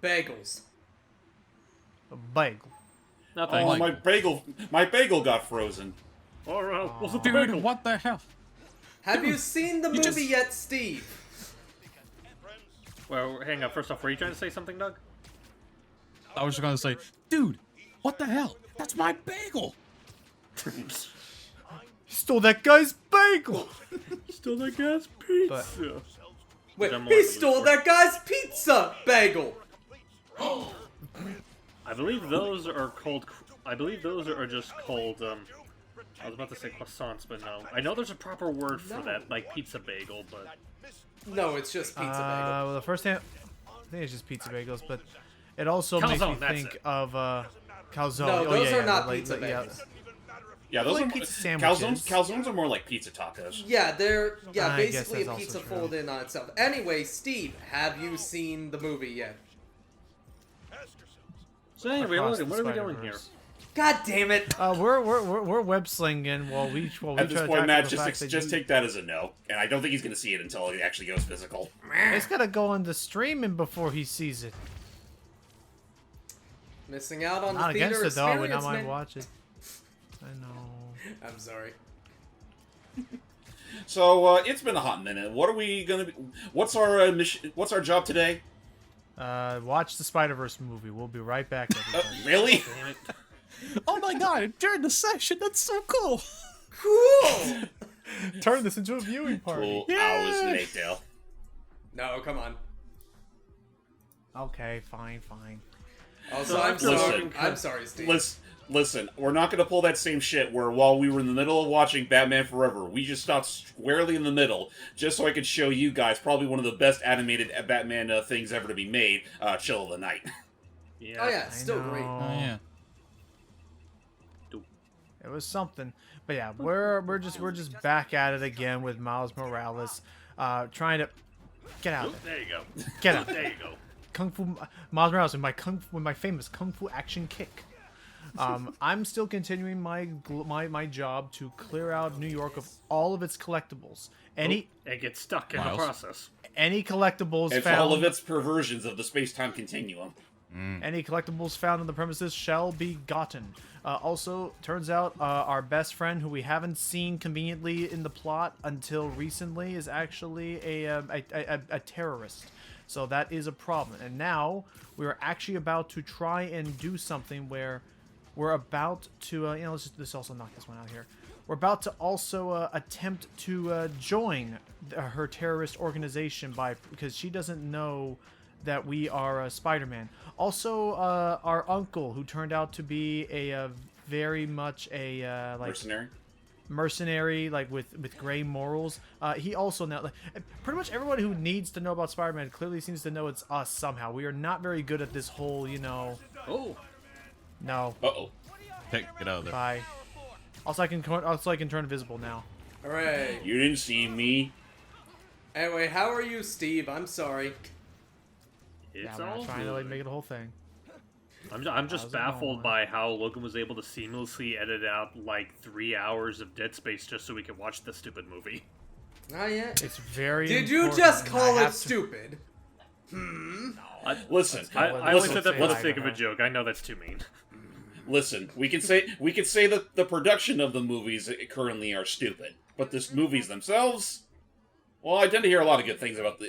Bagels. A bagel. Nothing. Oh, my bagel got frozen. Or was it the Dude, bagel? what the hell? Have you seen the movie yet, Steve? Well, hang on. First off, were you trying to say something, Doug? I was just gonna say, dude, what the hell? That's my bagel! You stole that guy's bagel! Still that guy's pizza. Wait, I'm he more stole that guy's pizza bagel! I believe those are called. I believe those are just called. I was about to say croissants, but no. I know there's a proper word for that, like pizza bagel, but No, it's just pizza bagel. Well, the first time, I think it's just pizza bagels, but it also makes Calzone, me that's think it. of calzone. No, Oh, those yeah, are yeah, not like, pizza yeah. bagels. Yeah, those Like are pizza sandwiches. Calzones are more like pizza tacos. Yeah, they're I guess basically that's a also pizza true. folded in on itself. Anyway, Steve, have you seen the movie yet? so anyway, Across Logan, the what are we doing here? Spider-Verse. God damn it! We're web slinging while we At this try to point, tackle Matt, the fact just that take that as a no. And I don't think he's going to see it until it actually goes physical. He's gotta go into streaming before he sees it. Missing out on Not the theater against it though, but experience, I might man. watch it. I know. I'm sorry. So, it's been a hot minute. What are we going to be... What's our mission? What's our job today? Watch the Spider-Verse movie. We'll be right back, everybody. Really? Damn it. Oh my god, during the session, that's so cool! Cool! Turn this into a viewing party. Cool. Yeah. I was Nate Dale. No, come on. Okay, fine. Also, So I'm after sorry. Logan- I'm sorry, Steve. Listen, we're not going to pull that same shit where while we were in the middle of watching Batman Forever, we just stopped squarely in the middle just so I could show you guys probably one of the best animated Batman things ever to be made, Chill of the Night. Yeah. Oh yeah, it's still know. great. Oh yeah. It was something. But yeah, we're just back at it again with Miles Morales, trying to get out. Oop, there you go. Get out. There you go. Kung Fu Miles Morales with my famous Kung Fu action kick. I'm still continuing my job to clear out New York of all of its collectibles. It gets stuck in the Miles? process. Any collectibles It's found, all of its perversions of the space-time continuum. any collectibles found on the premises shall be gotten. Also, turns out our best friend, who we haven't seen conveniently in the plot until recently, is actually a terrorist. So that is a problem. And now we are actually about to try and do something where we're about to, let's also knock this one out here. We're about to also attempt to join her terrorist organization because she doesn't know that we are Spider-Man. Also, our uncle, who turned out to be a very much a mercenary, like with gray morals. He also now, pretty much everyone who needs to know about Spider-Man clearly seems to know it's us somehow. We are not very good at this whole, Oh. No. Uh-oh. Hey, get out of there. Bye. Also, I can turn invisible now. Hooray. You didn't see me. Anyway, how are you, Steve? I'm sorry. It's Yeah, I'm all not trying to good. make it a whole thing. I'm just How's it baffled going? by how Logan was able to seamlessly edit out like 3 hours of Dead Space just so we could watch the stupid movie. Oh yeah. It's very. Did you important, just and call I it have to- stupid? Listen, I only listen, said that for the listen. sake of a joke. I know that's too mean. listen. We could say that the production of the movies currently are stupid, but the movies themselves, well, I tend to hear a lot of good things about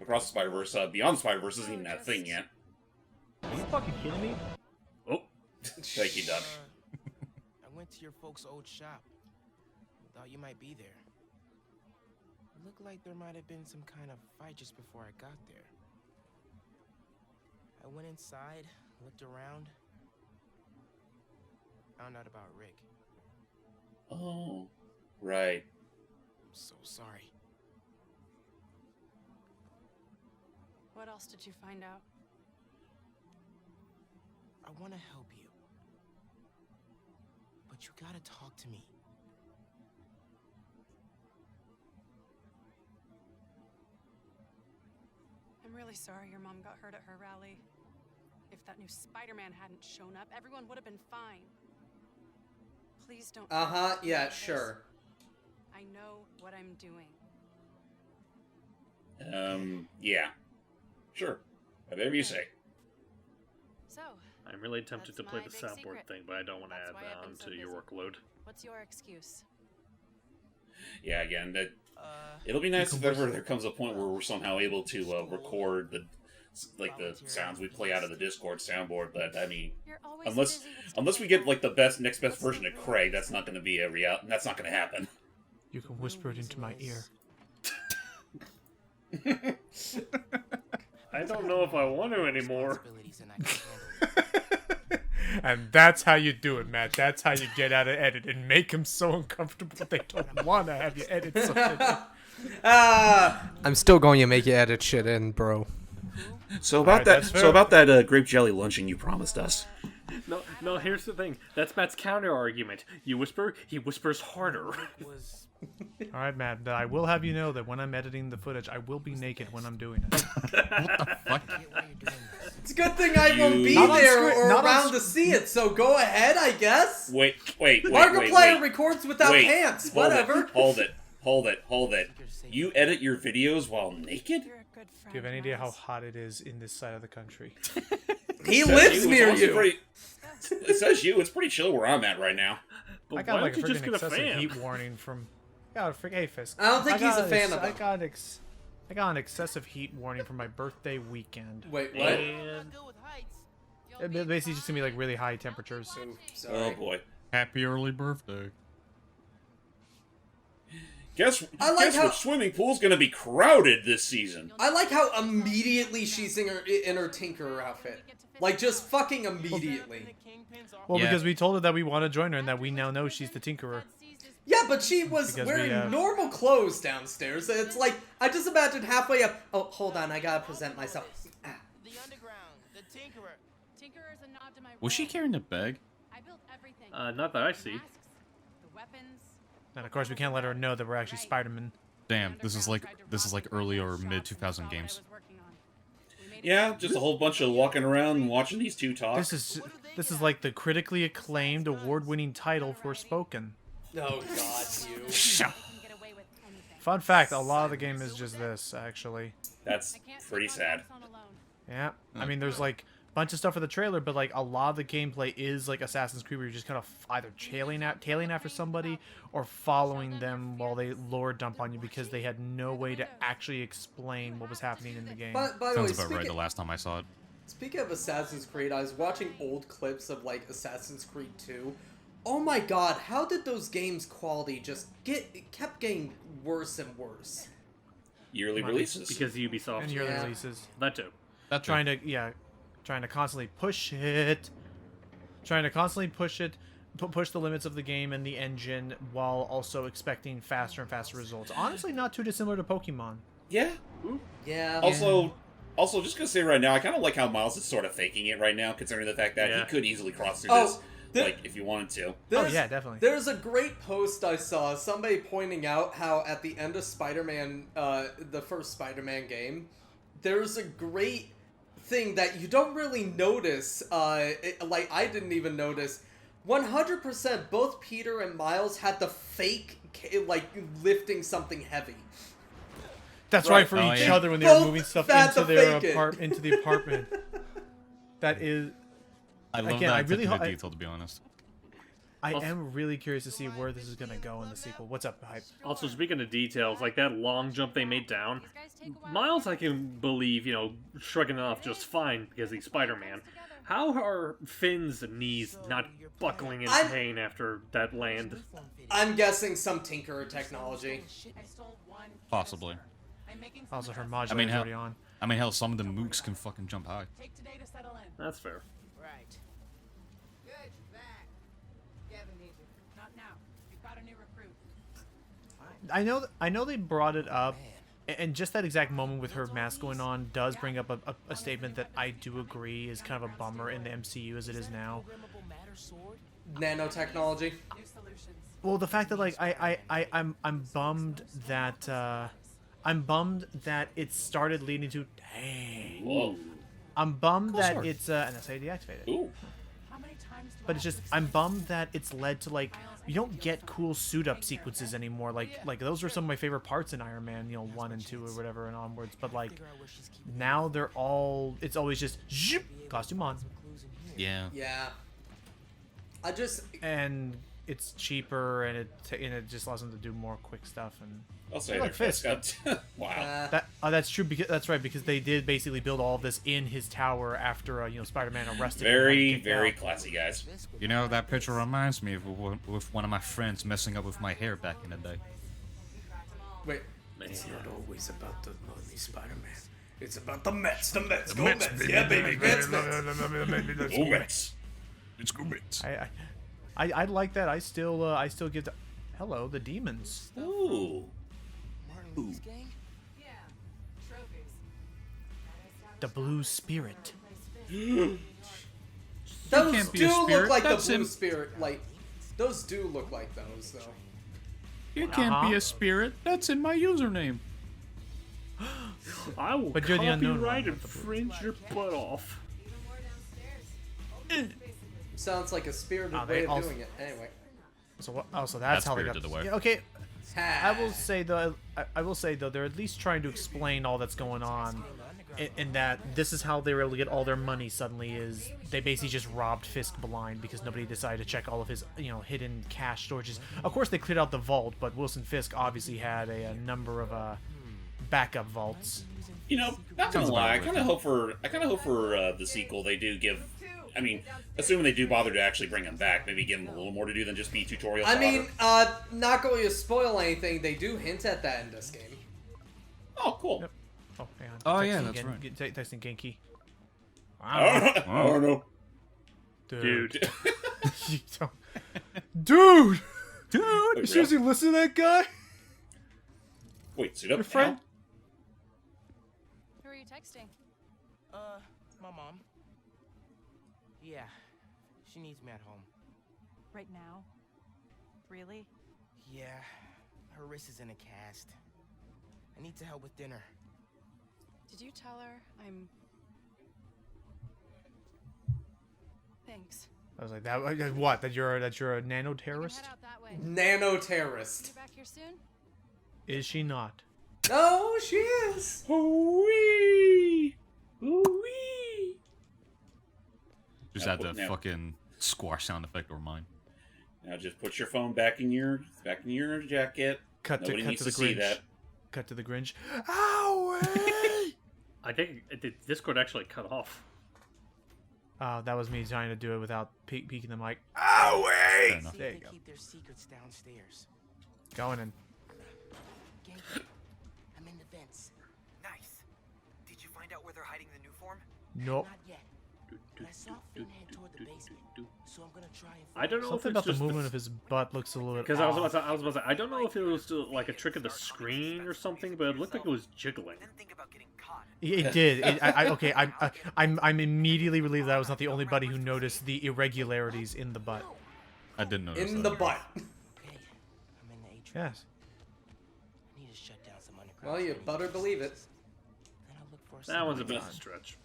Across the Spider-Verse. Beyond the Spider-Verse isn't even that thing yet. Are you fucking kidding me? Oh, Thank you, Doug. I went to your folks' old shop. Thought you might be there. It looked like there might have been some kind of fight just before I got there. I went inside, looked around, found out about Rick. Oh, right. I'm so sorry. What else did you find out? I want to help you. But you gotta talk to me. I'm really sorry your mom got hurt at her rally. If that new Spider-Man hadn't shown up, everyone would have been fine. Please don't. Uh-huh, do yeah, this. sure. I know what I'm doing. Yeah. Sure. Whatever you say. So, I'm really tempted to That's play my the big soundboard secret. thing, but I don't want to That's add why that I've been onto so your busy. workload. what's your excuse? Yeah, again, that it'll be nice if ever there comes a point where we're somehow able to record the sounds we play out of the Discord soundboard. But I mean, You're always unless busy with stuff unless we like get that. like the next best version of Craig, that's not going to be a real. That's not going to happen. You can whisper it into my ear. I don't know if I want to anymore. Responsibilities and I can handle it. And that's how you do it, Matt. That's how you get out of edit and make them so uncomfortable they don't want to have you edit something. I'm still going to make you edit shit in, bro. So about Alright, that- that's so fair. that grape jelly luncheon you promised us. No, here's the thing. That's Matt's counter argument. You whisper, he whispers harder. Was All right, Matt. I will have you know that when I'm editing the footage, I will be naked when I'm doing it. Fuck? get why you're doing this. It's a good thing I won't be Not on there screen- or not on around to see it, so go ahead, I guess. Wait. Markiplier records without pants. Hold Whatever. It, hold it. You edit your videos while naked? You're a good friend. Do you have any idea how Miles. hot it is in this side of the country? He Says lives you, near it's also you. pretty- it says you. It's pretty chill where I'm at right now. But I why got like a don't you just freaking get a excessive fan? heat warning from. Hey, Fisk. I don't think he's got a fan ex- of I them. got I got an excessive heat warning for my birthday weekend. Wait, what? And It basically just gonna be like really high temperatures. Oh, Oh sorry. boy. Happy early birthday. Guess like how- what swimming pool's gonna be crowded this season. I like how immediately she's in her Tinkerer outfit. Like, just fucking immediately. Well, Yeah. because we told her that we want to join her and that we now know she's the Tinkerer. Yeah, but she was Because we, wearing normal clothes downstairs. It's like, I just imagined halfway up. Oh, hold on, I gotta present myself. Ah. The underground, the Tinkerer. Tinkerer's a nod to my Was she role. carrying a bag? I built everything. not that I see. Masks, the weapons. And of course, we can't let her know that we're actually Spider-Man. Damn, this is like early or mid 2000 games. Yeah, just a whole bunch of walking around and watching these two talk. This is like the critically acclaimed, award-winning title for Spoken. Oh, God, you. Fun fact: a lot of the game is just this, actually. That's pretty sad. Yeah, I mean, there's like a bunch of stuff for the trailer, but like a lot of the gameplay is like Assassin's Creed, where you're just kind of either tailing after somebody or following them while they lore dump on you because they had no way to actually explain what was happening in the game. By the way, Sounds about right the last time I saw it. speaking of Assassin's Creed, I was watching old clips of, like, Assassin's Creed 2. Oh my god, how did those games' quality just kept getting worse and worse? Yearly Money. releases. Because Ubisoft. And yearly Yeah. releases. That too. That's Trying to constantly push it, push the limits of the game and the engine while also expecting faster and faster results. Honestly, not too dissimilar to Pokemon. Yeah. Yeah. Also, just gonna say right now, I kind of like how Miles is sort of faking it right now, considering the fact that Yeah. he could easily cross through Oh, this, like, if you wanted to. There's- yeah, definitely. There's a great post I saw, somebody pointing out how at the end of Spider-Man, the first Spider-Man game, there's a great thing that you don't really notice, like I didn't even notice. 100% both Peter and Miles had the fake, like, lifting something heavy. That's Right. right, for Oh, each yeah. other when they were Both moving stuff had into to their fake it. into the apartment. That is, I love Again, that I really attention to ho- detail, to be honest. I Also- am really curious to see where this is gonna go in the sequel. What's up, Hype? Also, speaking of details, like that long jump they made down, Miles I can believe, shrugging it off just fine because he's Spider-Man. How are Finn's knees not buckling in I'm- pain after that land? I'm guessing some Tinkerer technology. Possibly. Also, her I modulator's mean, already on. hell, some of the mooks can fucking jump high. That's fair. Right. I know they brought it up, and just that exact moment with her mask going on does bring up a statement that I do agree is kind of a bummer in the MCU as it is now. Nanotechnology. Well, the fact that like I'm bummed that it started leading to dang. Whoa. I'm bummed that sword. it's and that's how you deactivate it. Ooh. But it's just I'm bummed that it's led to like you don't get cool suit up sequences anymore. Like those were some of my favorite parts in Iron Man, 1 and 2 or whatever and onwards. But like now it's always just zip, costume on. Yeah. Yeah. And it's cheaper and it just allows them to do more quick stuff and. I'll say Like their Fisk. Fisk got wow. That's true. That's right because they did basically build all of this in his tower after Spider-Man arrested him. Very, and very kicked out. classy, guys. You know, that picture reminds me of with one of my friends messing up with my hair back in the day. Wait. It's not always about the money, Spider-Man. It's about the Mets. Go Mets, Mets. baby. Yeah, baby. Mets. Oh, Mets. It's good bits. I like that. I still give the. Hello, the demons. Ooh. Martin Lee's gang? The blue spirit. Those can't be do a look spirit. like That's the blue him. spirit. Like, those do look like those, though. You can't be a spirit. That's in my username. I will But you're the unknown copyright one and with the fringe your butt off. Sounds like a spirited Ah, way they of also- doing it. Anyway. So that's That's how they got Spirited Away. Yeah, okay. I will Ha. say though, they're at least trying to explain all that's going on, in that this is how they were able to get all their money. Suddenly, is they basically just robbed Fisk blind because nobody decided to check all of his hidden cash storages. Of course, they cleared out the vault, but Wilson Fisk obviously had a number of backup vaults. Not gonna Sounds lie, I about kind of hope for the sequel they do give. I mean, assuming they do bother to actually bring him back, maybe give him a little more to do than just be tutorial. I fodder. mean, not going to spoil anything, they do hint at that in this game. Oh, cool. Yep. Oh, hang on. Oh, Texting yeah, that's again. right. Texting Genki. I don't know. Dude. You don't- Dude! Dude! Wait, You seriously listen to that guy? Wait, suit up. Your friend? Who are you texting? My mom. Yeah, she needs me at home. Right now? Really? Yeah, her wrist is in a cast. I need to help with dinner. Did you tell her I'm... Thanks. I was like, that. What? That you're a nano We can terrorist? head out that way. Nano-terrorist. You back here soon? Is she not? Oh, she is. Ooh-wee. Ooh-wee. Just Now add the put- now- fucking squash sound effect or mine. Now just put your phone back in your jacket. Nobody needs to to the see Grinch. that. Cut to the Grinch. Owie! I think the Discord actually cut off. That was me trying to do it without peeking the mic. Fair enough. See There if you they go. keep their secrets downstairs. Going in. Genki, I'm in the vents. Nice. Did you find out where they're hiding the new form? Nope. Not yet. But I saw Finn head toward the basement, so I'm gonna try and I don't know Something if about it's the just movement of his butt looks a little bit because I was off. about to say I don't know if it was still like a trick of the screen or something, but it looked like it was jiggling. Then think about getting caught. It did. I'm immediately relieved that I was not the only buddy who noticed the irregularities in the butt. I didn't notice In that. the butt. Okay, I'm in the atrium. Yes. I need to shut down some underground. Well, you storage. better believe it. Then I'll look for That one's a bit someone. of a stretch.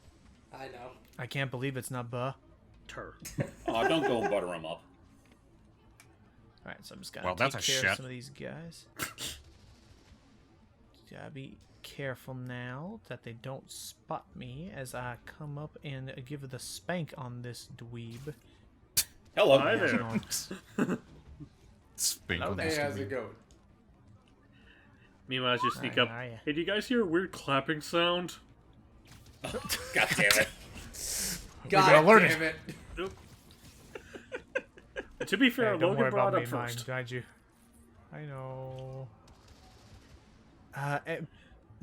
I know. I can't believe it's not buh. Tur. Oh, don't go and butter them up. Alright, so I'm just gonna Well, take that's a care shit. of some of these guys. Gotta be careful now that they don't spot me as I come up and give the spank on this dweeb. Hello. Hi there. Spink Hello on there. Hey, this how's to it me. going? Meanwhile, as you sneak Hi, up, how are ya? hey, do you guys hear a weird clapping sound? God damn it. God learn damn it. Nope. To be fair, Hey, don't worry Logan brought about it me, up first. mind you. I know.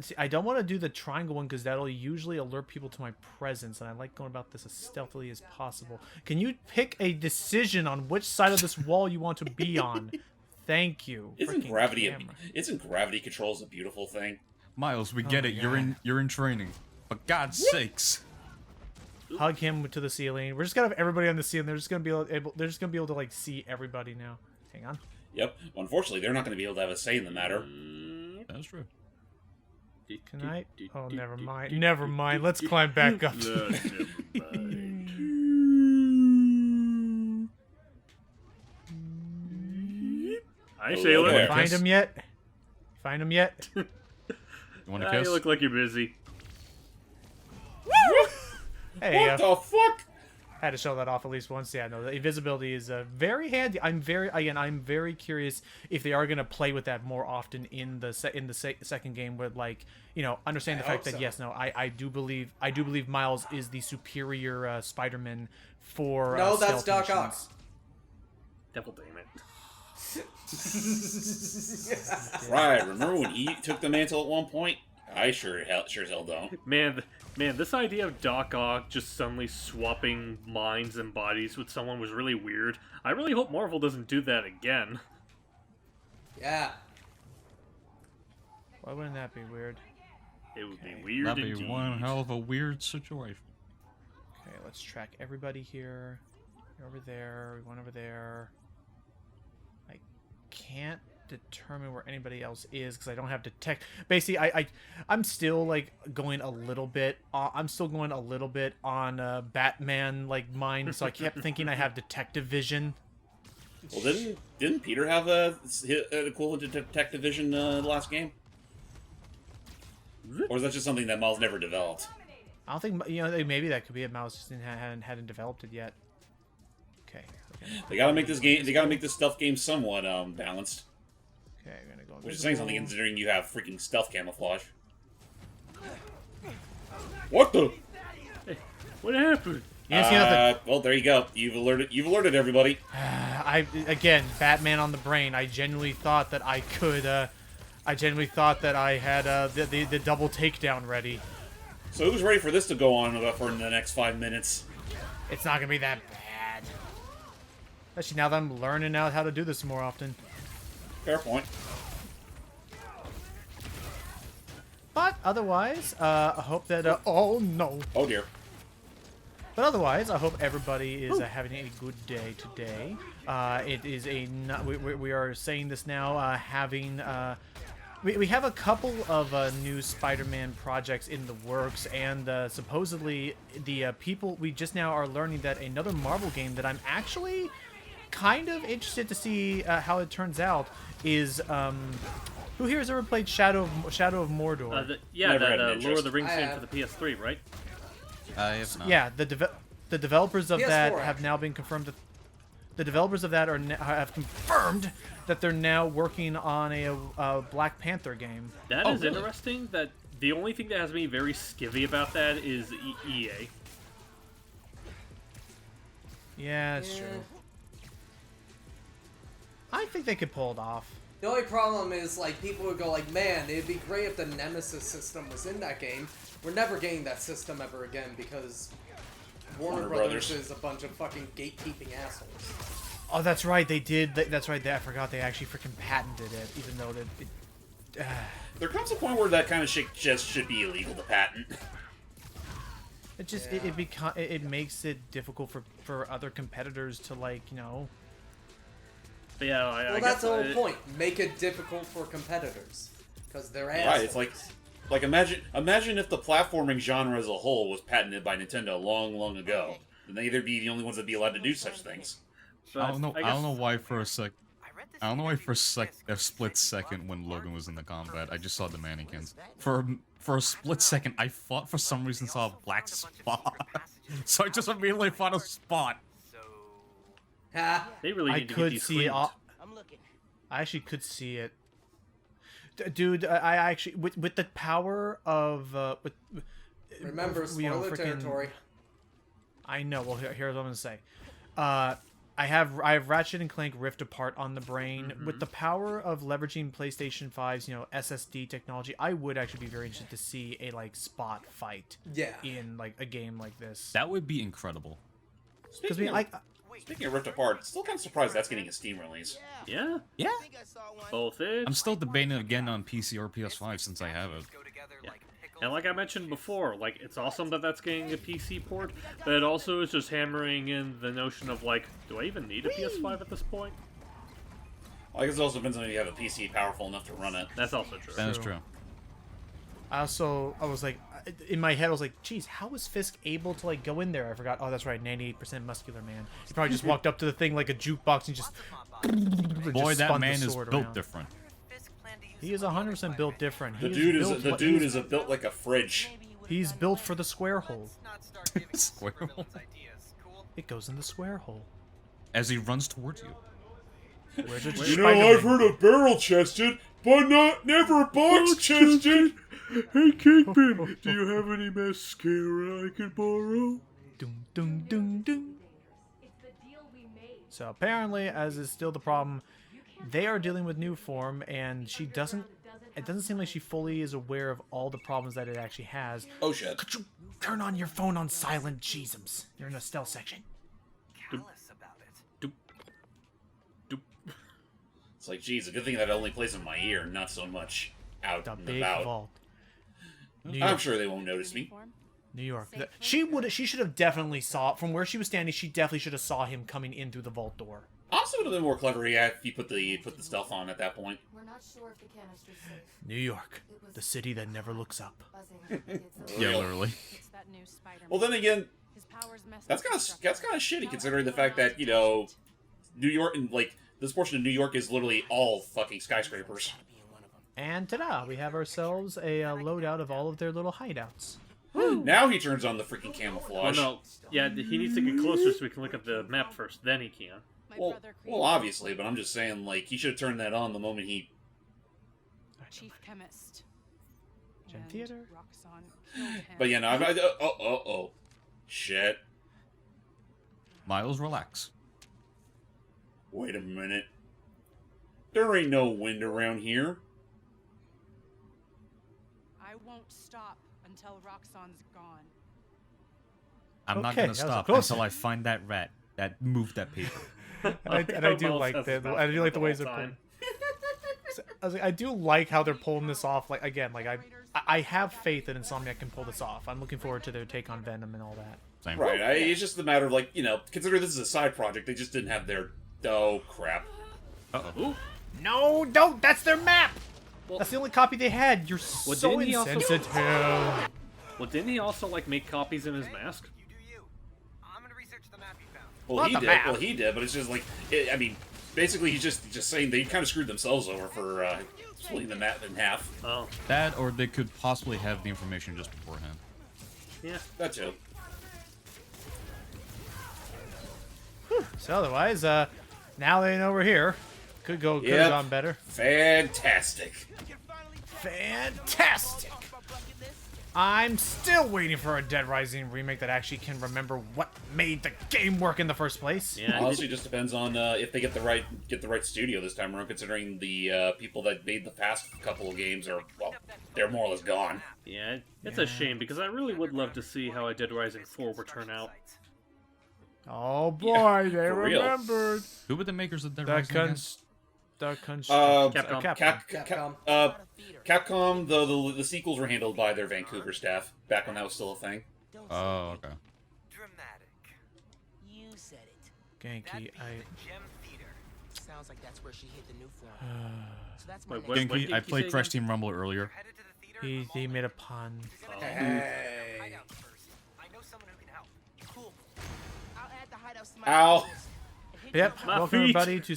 See, I don't want to do the triangle one because that'll usually alert people to my presence, and I like going about this as stealthily as possible. Can you pick a decision on which side of this wall you want to be on? Thank you. Isn't Freaking gravity camera. gravity controls a beautiful thing? Miles, we get my it. God. You're in training. For God's sakes. Hug him to the ceiling. We're just gonna have everybody on the ceiling. They're just gonna be able. They're just gonna be able to like see everybody now. Hang on. Yep. Well, unfortunately, they're not going to be able to have a say in the matter. That's true. Can I? Oh, never mind. Never mind. Let's climb back up. Never mind. Hi, Oh, Shayla. there. Find him yet? Find him yet? You want to kiss? You look like you're busy. Hey, What the fuck? had to show that off at least once. Yeah, no, the invisibility is very handy. I'm very curious if they are gonna play with that more often in the second game, with like, you know, understand the fact that yes, no, I do believe Miles is the superior Spider-Man for No, that's stealth Doc Ock. missions. Devil damn it. Right, remember when he took the mantle at one point? I sure as hell don't. Man, this idea of Doc Ock just suddenly swapping minds and bodies with someone was really weird. I really hope Marvel doesn't do that again. Yeah. Why wouldn't that be weird? It would be weird That'd be indeed. one hell of a weird situation. Okay, let's track everybody here. You're over there. We went over there. I can't determine where anybody else is because I don't have detect. Basically, I'm still like going a little bit. I'm still going a little bit on Batman like mind. So I kept thinking I have detective vision. Well, didn't Peter have an equivalent to detective vision last game? Or is that just something that Miles never developed? I don't think, you know, maybe that could be it. Mouse just hadn't developed it yet. Okay. They gotta make this game. They gotta make this stealth game somewhat balanced. Okay, I'm gonna go. Which is saying something considering you have freaking stealth camouflage. What the? Hey, what happened? You didn't see nothing. Well, there you go. You've alerted everybody. Again, Batman on the brain. I genuinely thought that I could. I genuinely thought that I had the double takedown ready. So who's ready for this to go on for the next 5 minutes? It's not gonna be that bad. Especially now that I'm learning out how to do this more often. Fair point. But otherwise, I hope that. Oh no. Oh dear. But otherwise, I hope everybody is having a good day today. It is a. We are saying this now. Having. We have a couple of new Spider-Man projects in the works, and supposedly the people, we just now are learning that another Marvel game that I'm actually kind of interested to see how it turns out is who here has ever played Shadow of Mordor? Never had an Lord interest. of the Rings I game have. for the PS3, right? I have not. Yeah, the developers of that PS4 have now been confirmed. The developers of that have confirmed that they're now working on a Black Panther game. That Oh, is really? interesting. That the only thing that has me very skivvy about that is EA. Yeah, that's true. I think they could pull it off. The only problem is, like, people would go like, man, it'd be great if the Nemesis system was in that game. We're never getting that system ever again because Warner Brothers is a bunch of fucking gatekeeping assholes. Oh, that's right. They did. That's right. I forgot they actually freaking patented it, even though There comes a point where that kind of shit just should be illegal to patent. it just it makes it difficult for other competitors to, like, you know. But yeah, I Well, guess that's the whole point. Make it difficult for competitors because they're assholes. Right, it's like imagine if the platforming genre as a whole was patented by Nintendo long ago. Then they'd either be the only ones that'd be allowed to do such things. But I don't know. I guess- don't know why for a sec. I don't know why for a split second when Logan was in the combat, I just saw the mannequins. For a split second, I thought for some reason saw a black spot, so I just immediately thought a spot. Ha! They really I need to get could these see it. cleaned. I actually could see it. Dude, I actually with the power of Remember, you know, spoiler frickin- territory. I know. Well, here's what I'm gonna say. I have Ratchet and Clank Rift Apart on the brain. With the power of leveraging PlayStation 5's, you know, SSD technology, I would actually be very interested to see a, like, spot fight Yeah. in, like, a game like this. That would be incredible. Because Speaking of Rift Apart, still kind of surprised that's getting a Steam release. Yeah, Yeah. both it. I'm still debating it again on PC or PS5 since I have it. Yeah. And like I mentioned before, like, it's awesome that that's getting a PC port, but it also is just hammering in the notion of, like, do I even need a PS5 at this point? Well, I guess it also depends on if you have a PC powerful enough to run it. That's also true. That is true. I was like, in my head, I was like, geez, how was Fisk able to, like, go in there? I forgot. Oh, that's right, 98% muscular man. He probably just walked up to the thing like a jukebox and just... Boy, just that spun man the is sword built around. different. He is 100% built different. The He dude is built built like a fridge. He's built for the square hole. Square hole. It goes in the square hole. As he runs towards you. Where's it? You know, I've heard of barrel chested, but never box chested. Hey, Kingpin, do you have any mascara I could borrow? Dum, dum, dum, dum. So apparently, as is still the problem, they are dealing with new form, and she doesn't. It doesn't seem like she fully is aware of all the problems that it actually has. Oh shit! Could you turn on your phone on silent, Jeezums? You're in a stealth section. Callous about it. It's like, geez, a good thing that only plays in my ear, not so much out The and big about. vault. New I'm York. sure they won't notice me. New York. She should have definitely saw from where she was standing. She definitely should have saw him coming in through the vault door. Also, would have been more clever, yeah, if you put the stealth on at that point. We're not sure if the canister's safe. New York, the city that never looks up. Yeah, literally. It's that new Spider-Man. Well, then again, His powers messed that's with kind of stuff. shitty considering the fact that New York and like this portion of New York is literally all fucking skyscrapers. And ta-da, we have ourselves a loadout of all of their little hideouts. Now he turns on the freaking Well, camouflage. no. Yeah, he needs to get closer so we can look at the map first. Then he can. My Well, brother well, obviously, but I'm just saying, like, he should have turned that on the moment he. Chief Chemist. Gen And Theater? Roxxon killed him. But yeah, no, shit. Miles, relax. Wait a minute. There ain't no wind around here. I won't stop until Roxxon's gone. I'm not Okay, gonna that was stop close. until I find that rat that moved that paper. And I do Miles like has his the mouth I do like the full ways the they're whole pulling. I was like, I do like how they're pulling this off. Like again, like I have faith that Insomniac can pull this off. I'm looking forward to their take on Venom and all that. Same. Right, it's just a matter of, like, consider this is a side project, they just didn't have their. Oh, crap. Uh-oh. No, don't. That's their map. Well- That's the only copy they had. You're Well, so didn't he also- insensitive. Well, didn't he also like make copies in his mask? You do you. I'm gonna research the map you found. Well, Not he the did. map. Well, he did, but it's just like, I mean, basically he's just saying they kind of screwed themselves over for splitting the map in half. Oh, That, or they could possibly have the information just beforehand. yeah. That too. So otherwise, now they know we're here. Could have Yep. gone better. Fantastic. Fantastic. I'm still waiting for a Dead Rising remake that actually can remember what made the game work in the first place. Yeah. Honestly, it just depends on if they get the right studio this time around. Considering the people that made the past couple of games are, well, they're more or less gone. Yeah, it's a shame because I really would love to see how a Dead Rising 4 would turn out. Oh boy, they for real. remembered. Who were the makers of Dead The Rising again? Capcom. Capcom. The sequels were handled by their Vancouver staff back when that was still a thing. Oh, okay. Dramatic. You said it. Genki, That'd be I... the Gem Theater. Sounds like that's where she hit the new form. So that's my Wait, next what? Genki, did I you played say Crash again? Team Rumble earlier. Headed to the theater. He made a pun. Hey. Hideouts first. I know someone who can help. Cool. I'll add the hideouts to my Ow. list. Yep, My welcome feet. everybody to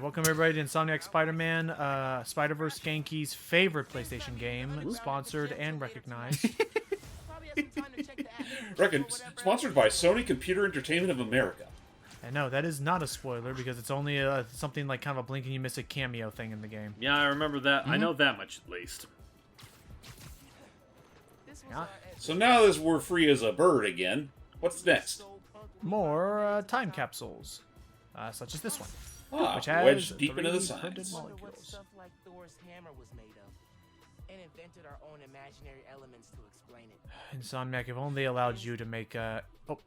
welcome everybody to Insomniac Spider-Man, Spider-Verse Genki's favorite PlayStation game, sponsored and recognized. Probably have some time to check the app. Sponsored by Sony Computer Entertainment of America. And no, that is not a spoiler because it's only something like kind of a blink and you miss a cameo thing in the game. Yeah, I remember that. I know that much at least. This was Yeah. So now that we're free as a bird again, what's next? More time capsules, such as this one, Ah, which has wedged deep into the 3D printed science. wonder what molecules. stuff like Thor's hammer was made of, and invented our own imaginary elements to explain it. Insomniac, if only they allowed you to make oh,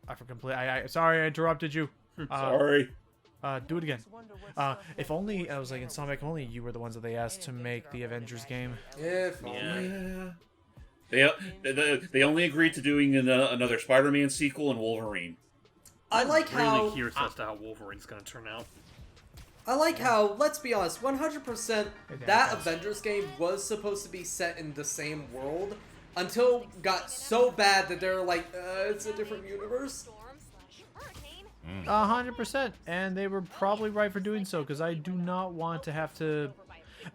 I forgot complete. Sorry, I interrupted you. Sorry. Do it again. Just wonder what stuff If only I was like Insomniac, if only you were the ones that they asked to make the Avengers game. If Yeah. They only agreed to doing another Spider-Man sequel and Wolverine. I like how Really curious as to how Wolverine's gonna turn out. let's be honest, 100% Hey, Dan, that thanks. Avengers game was supposed to be set in the same world, until got so bad that they're like, it's a different universe. 100%, and they were probably right for doing so, because I do not want to have to.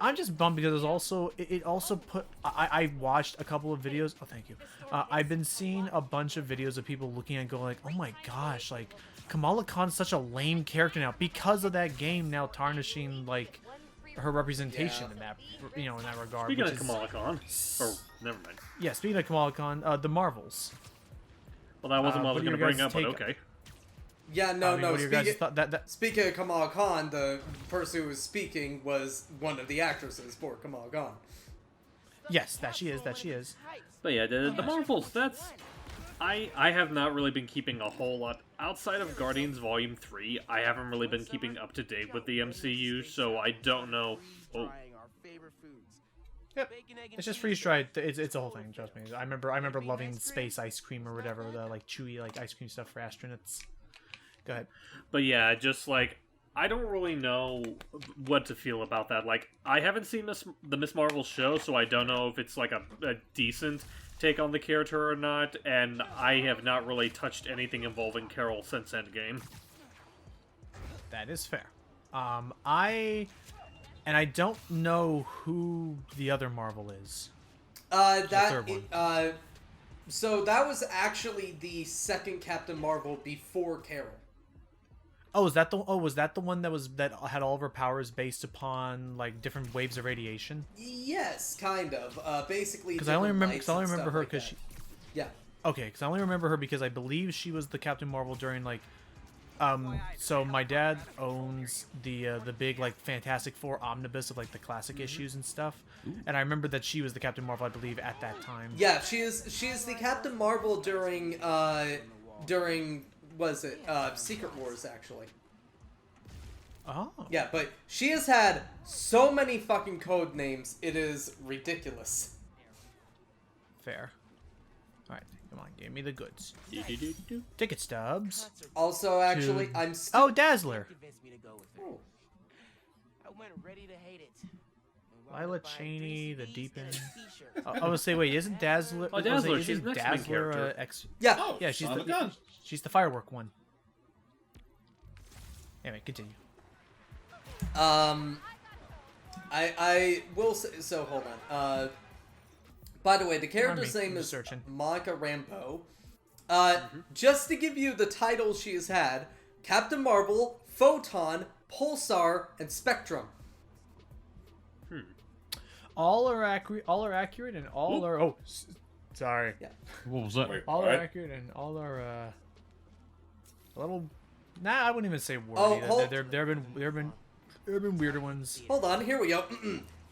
I'm just bummed because there's also it also put. I watched a couple of videos. Oh, thank you. I've been seeing a bunch of videos of people looking and going like, oh my gosh, like Kamala Khan's such a lame character now because of that game now tarnishing like her representation in that in that regard. Speaking which of Kamala Khan, or never mind. Yeah, speaking of Kamala Khan, the Marvels. Well, that wasn't what I was what are going to your bring up, guys' but take- okay. Yeah, no, what are your guys' thought- Speaking of Kamala Khan, the person who was speaking was one of the actresses for Kamala Khan. Yes, that she is. But yeah, the Marvels, that's... I have not really been keeping a whole lot. Outside of Guardians Volume 3, I haven't really been keeping up to date with the MCU, so I don't know... Oh. Yep. It's just freeze dried. It's a whole thing. Trust me. I remember loving space ice cream or whatever, the like chewy like ice cream stuff for astronauts. Go ahead. But yeah, just like I don't really know what to feel about that. Like I haven't seen the Miss Marvel show, so I don't know if it's like a decent take on the character or not. And I have not really touched anything involving Carol since Endgame. That is fair. I don't know who the other Marvel is. So that was actually the second Captain Marvel before Carol. Oh, was that the one that had all of her powers based upon like different waves of radiation? Yes, kind of. Basically, because I only remember her because she. Yeah. Okay, because I only remember her because I believe she was the Captain Marvel during like. So my dad owns the big like Fantastic Four omnibus of like the classic issues and stuff, and I remember that she was the Captain Marvel, I believe, at that time. Yeah, she is the Captain Marvel during was it Secret Wars actually. Oh. Yeah, but she has had so many fucking code names, it is ridiculous. Fair. All right, come on, give me the goods. Ticket stubs. Also, actually, I'm still... Oh, Dazzler. Oh. Lila Cheney, the Deep End. I would say, wait, isn't Dazzler? Oh, Dazzler, she's the X-Men character. Yeah. Oh, yeah, she's the firework one. Anyway, continue. I will say, so hold on. By the way, the character's name is Monica Rambeau. Just to give you the titles she has had: Captain Marvel, Photon, Pulsar, and Spectrum. All are accurate, and all are. Oh, sorry. Yeah. What was that? Wait, All what? are accurate, and all are a little. Nah, I wouldn't even say wordy. Oh, there have been weirder ones. Hold on, here we go.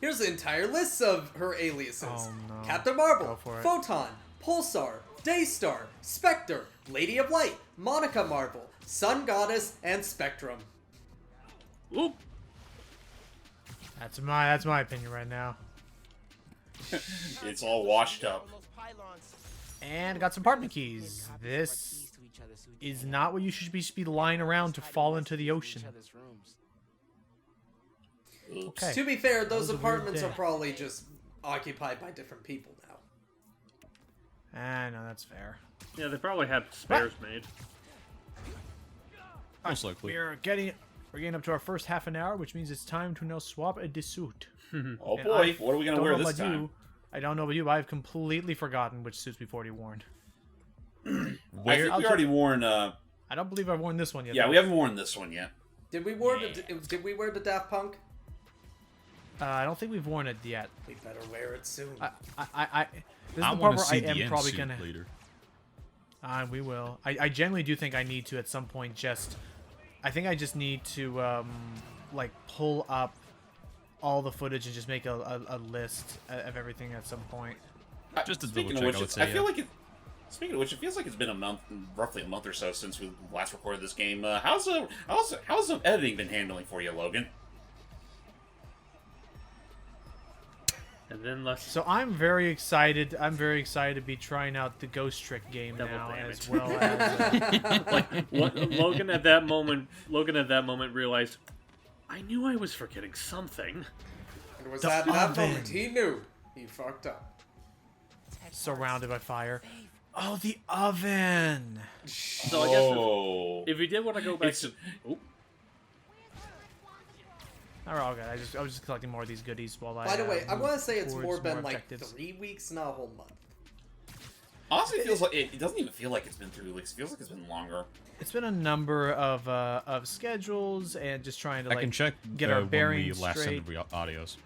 Here's the entire list of her aliases. Oh, no. Captain Marvel, Go for it. Photon, Pulsar, Daystar, Spectre, Lady of Light, Monica Marvel, Sun Goddess, and Spectrum. Oop. That's my opinion right now. It's all washed up. And got some apartment keys. This is not what you should be lying around to fall into the ocean. Oops. Okay. To be fair, those That was a weird apartments day. are probably just occupied by different people now. Ah, no, that's fair. Yeah, they probably had spares made. Most likely. We're getting up to our first half an hour, which means it's time to now swap a Deceit. Oh And boy, what are we gonna don't wear know this about time? you. I don't know about you, but I've completely forgotten which suits we've already worn. I think we already worn. I don't believe I've worn this one yet. Yeah, though. we haven't worn this one yet. Did we wear the Daft Punk? I don't think we've worn it yet. We better wear it soon. This is I the part want to where see I the am end probably suit gonna. later. We will. I genuinely do think I need to at some point just. I think I just need to like pull up all the footage and just make a list of everything at some point. Just to Speaking double of check, which, I would say. I feel like it. Speaking of which, it feels like it's been a month, roughly a month or so since we last recorded this game. How's the editing been handling for you, Logan? And then let's... So I'm very excited. I'm very excited to be trying out the Ghost Trick game Double now, damn as it. well as. Logan at that moment realized, I knew I was forgetting something. It was The at that oven. moment he knew he fucked up. surrounded by fire. Oh, the oven! So I guess if we did want to go back to... Oh. Alright, okay. I was just collecting more of these goodies while I... By the way, I move want to say it's towards more been like objectives. 3 weeks, not a whole month. Honestly, it feels like it doesn't even feel like it's been 3 weeks. It feels like it's been longer. It's been a number of schedules and just trying to I can check get our when bearings we last straight. sent audios.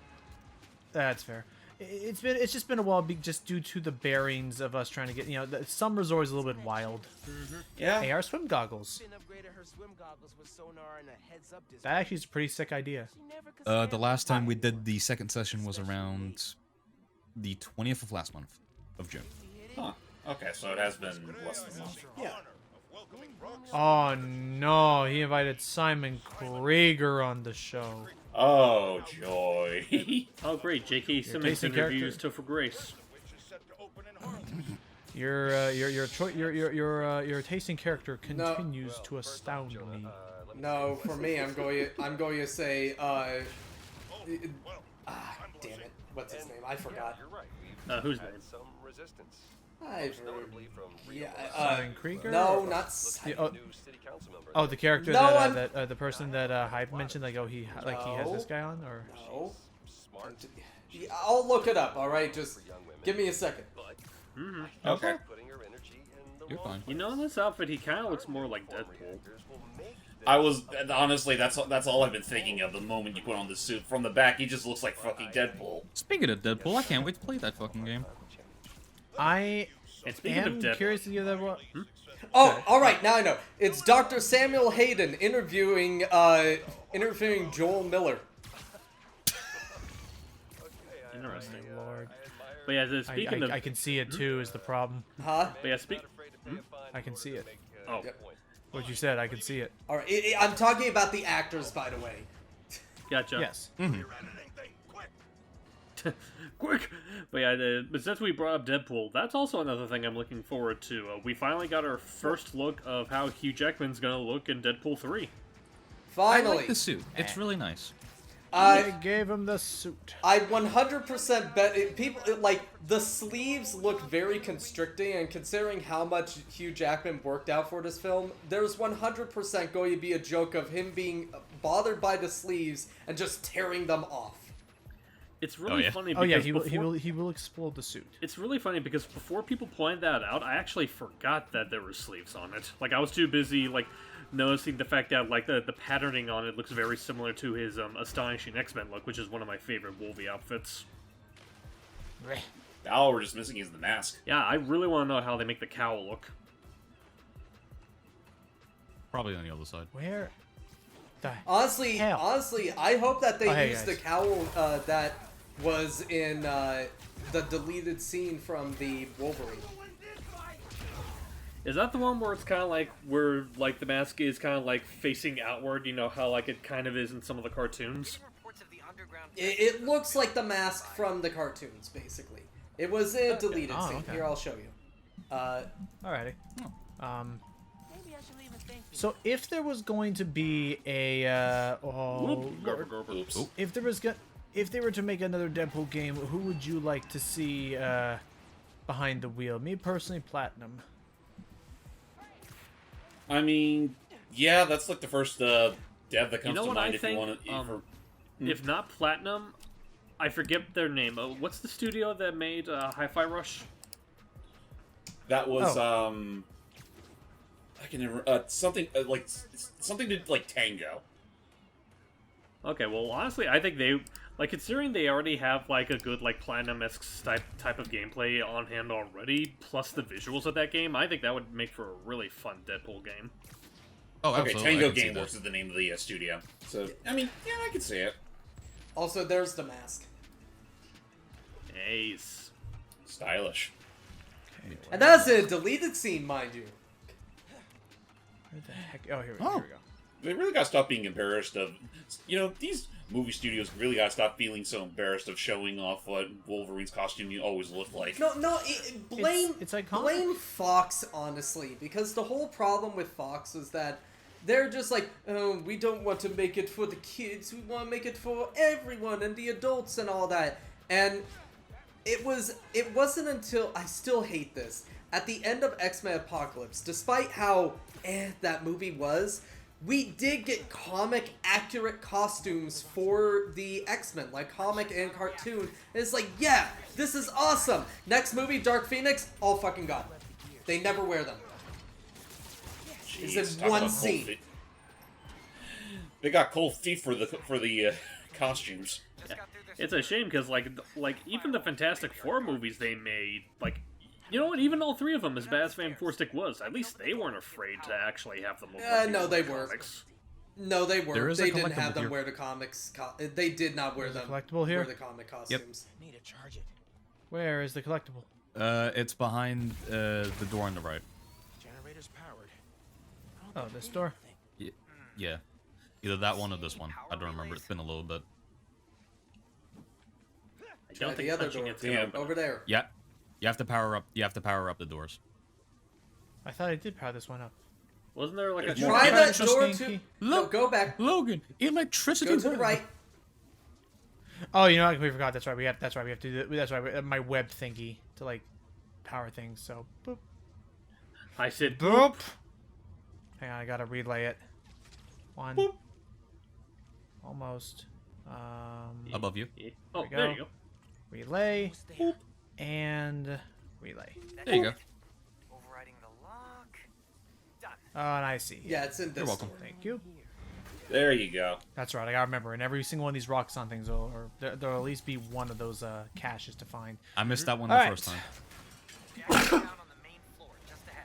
That's fair. It's just been a while, just due to the bearings of us trying to get, you know, the summer's always a little bit wild. Yeah. Hey, our swim goggles. That actually is a pretty sick idea. The last time we did the second session was around the 20th of last month of June. Huh. Okay, so it has been less than a month. Yeah. Oh no, he invited Simon Krieger on the show. Oh, joy. Oh, great. J.K. Simmons tasting interviews character. Topher Grace. Your tasting character continues to astound me. No, for me, I'm going to say, damn it. What's his name? I forgot. Whose name? Simon Krieger? No, not Simon. Oh, the character No, that the person that Hype mentioned, like, oh, he has this guy on, or No. I'll look it up, alright? Just give me a second. Okay. You're fine. You know, in this outfit, he kind of looks more like Deadpool. I was honestly that's all I've been thinking of the moment you put on the suit. From the back, he just looks like fucking Deadpool. Speaking of Deadpool, I can't wait to play that fucking game. I And speaking of am Deadpool, curious to give that one. Oh, alright, now I know. It's Dr. Samuel Hayden interviewing Joel Miller. interesting. Lord. But yeah, speaking of... I can see it too. Is the problem? Huh? But yeah, I can see it. Oh. Yep. What you said, I can see it. Alright, I'm talking about the actors, by the way. Gotcha. Yes. Quick! But yeah, but since we brought up Deadpool, that's also another thing I'm looking forward to. We finally got our first look of how Hugh Jackman's gonna look in Deadpool 3. Finally. I like the suit. It's really nice. I gave him the suit. I 100% bet people like the sleeves look very constricting, and considering how much Hugh Jackman worked out for this film, there's 100% going to be a joke of him being bothered by the sleeves and just tearing them off. It's really funny because Oh yeah, he will explode the suit. It's really funny because before people pointed that out, I actually forgot that there were sleeves on it. Like, I was too busy, like, noticing the fact that, like, the patterning on it looks very similar to his Astonishing X-Men look, which is one of my favorite Wolvie outfits. All we're just missing is the mask. Yeah, I really want to know how they make the cowl look. Probably on the other side. Where? The Honestly, hell? I hope that they hey, use the guys. cowl that was in the deleted scene from the Wolverine. Is that the one where it's kind of like, where, like, the mask is kind of, like, facing outward, you know, how, like, it kind of is in some of the cartoons? It looks like the mask from the cartoons, basically. It was in a deleted scene. okay. Here, I'll show you. Alrighty. So if there was going to be a Oops. if they were to make another Deadpool game, who would you like to see behind the wheel? Me personally, Platinum. I mean, yeah, that's like the first dev that comes You know to what mind I if you think? want to. If not Platinum, I forget their name. What's the studio that made Hi-Fi Rush? That was I can never something like something to like Tango. Okay, well, honestly, I think they, like, considering they already have, like, a good, like, Platinum-esque type of gameplay on hand already, plus the visuals of that game, I think that would make for a really fun Deadpool game. Oh, Okay, absolutely. Tango I can see Gameworks is the name of the studio. So I mean, yeah, I can see it. Also, there's the mask. Ace. Stylish. And that's a deleted scene, mind you. Where the heck? Oh, here we go. They really gotta stop being embarrassed of, you know, these movie studios really gotta stop feeling so embarrassed of showing off what Wolverine's costume always looked like. No, blame It's iconic. blame Fox, honestly, because the whole problem with Fox is that they're just like, oh, we don't want to make it for the kids, we want to make it for everyone and the adults and all that. And it wasn't until I still hate this. At the end of X-Men Apocalypse, despite how that movie was, we did get comic accurate costumes for the X-Men, like comic and cartoon. And it's like, yeah, this is awesome. Next movie, Dark Phoenix, all fucking gone. They never wear them. Jeez, It's in talk one about cold scene. feet. They got cold feet for the costumes. Yeah. It's a shame because like even the Fantastic Four movies they made, like, you know what? Even all three of them, as bad as Fan Four Stick was, at least they weren't afraid to actually have them look like No, they the weren't. comics. No, they weren't. There is a They didn't collectible have them here. wear the comics. They did not wear them. collectible here? Wear the comic costumes. Need to charge it. Where is the collectible? It's behind the door on the right. Generator's powered. Oh, this door. Yeah. Either that one or this one. I don't remember. It's been a little bit. I Try don't think the other touching door. it's gonna Yeah, open Over there. Yeah. You have to power up. You have to power up the doors. I thought I did power this one up. Wasn't there like a There's more. Try that door Interesting. to. No, go back. Logan, electricity. Go to the right. Oh, you know, I completely forgot. That's right. We have to do. That's right. My web thingy to like power things. So boop, I said boop. Hang on, I gotta relay it. One. Boop. Almost. Above you. Yeah. Oh, we go. there you go. Relay. And relay. There you go. Overriding the lock. Done. Oh, and I see. Yeah, it's in this. You're welcome. door. Thank you. There you go. That's right. I gotta remember. In every single one of these Roxxon things, or there'll at least be one of those caches to find. I missed that one the Alright. first time. Jack's down on the main floor, just ahead.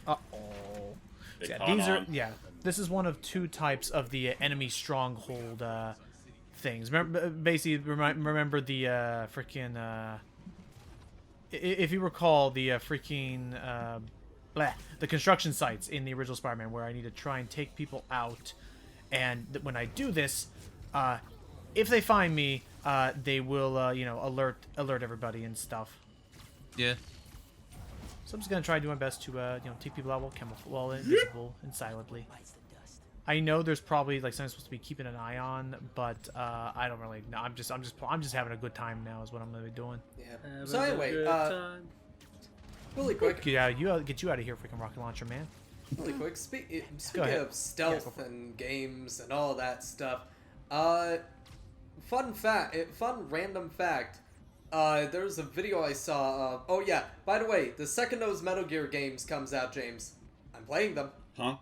Uh-oh. They Yeah, caught these are on. this is one of two types of the enemy stronghold things. Remember, basically, remember the freaking if you recall the freaking the construction sites in the original Spider-Man, where I need to try and take people out, and when I do this, if they find me, they will alert everybody and stuff. Yeah. So I'm just gonna try to do my best to take people out while invisible and silently. I know there's probably like something I'm supposed to be keeping an eye on, but I don't really know. I'm just having a good time now is what I'm gonna be doing. Yeah. So anyway, really quick, Get you out of here, freaking rocket launcher, man. really quick. Speaking ahead. of stealth and games and all that stuff, fun random fact. There's a video I saw. Oh yeah. By the way, the second those Metal Gear games comes out, James, I'm playing them. Huh?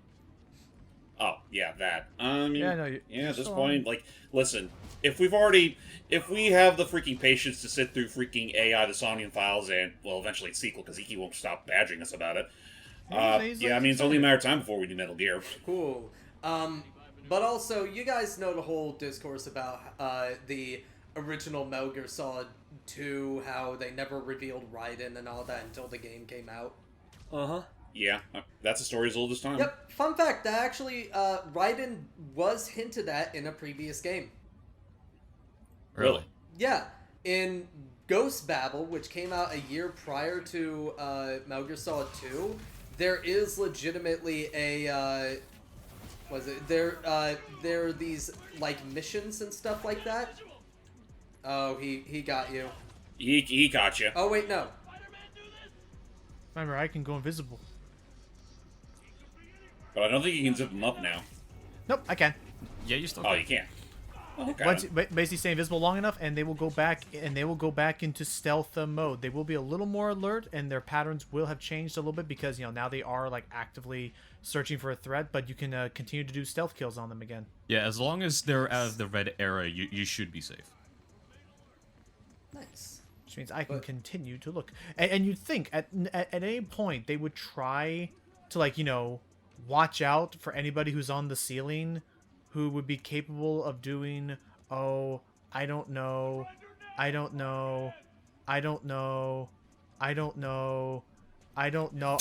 Oh, yeah, that. Yeah, no, yeah, at this so- point, like, listen, if we have the freaking patience to sit through freaking AI, the Sonian Files, and, well, eventually it's sequel, because he won't stop badgering us about it. Yeah, I mean, it's only a matter of time before we do Metal Gear. Cool. But also, you guys know the whole discourse about the original Metal Gear Solid 2, how they never revealed Raiden and all that until the game came out. Uh-huh. Yeah, that's a story as old as time. Yep, fun fact, that actually, Raiden was hinted at in a previous game. Really? Yeah, in Ghost Babel, which came out a year prior to Metal Gear Solid 2, there is legitimately a, there are these, like, missions and stuff like that. Oh, he got you. He got you. Oh, wait, no. Remember, I can go invisible. But I don't think you can zip them up now. Nope, I can. Yeah, you still. Oh, you can't. Oh, okay. Once basically stay invisible long enough, and they will go back into stealth mode. They will be a little more alert, and their patterns will have changed a little bit because now they are like actively searching for a threat. But you can continue to do stealth kills on them again. Yeah, as long as they're out of the red era, you should be safe. Nice. Which means I can continue to look. And you'd think at any point they would try to watch out for anybody who's on the ceiling who would be capable of doing, I don't know. Are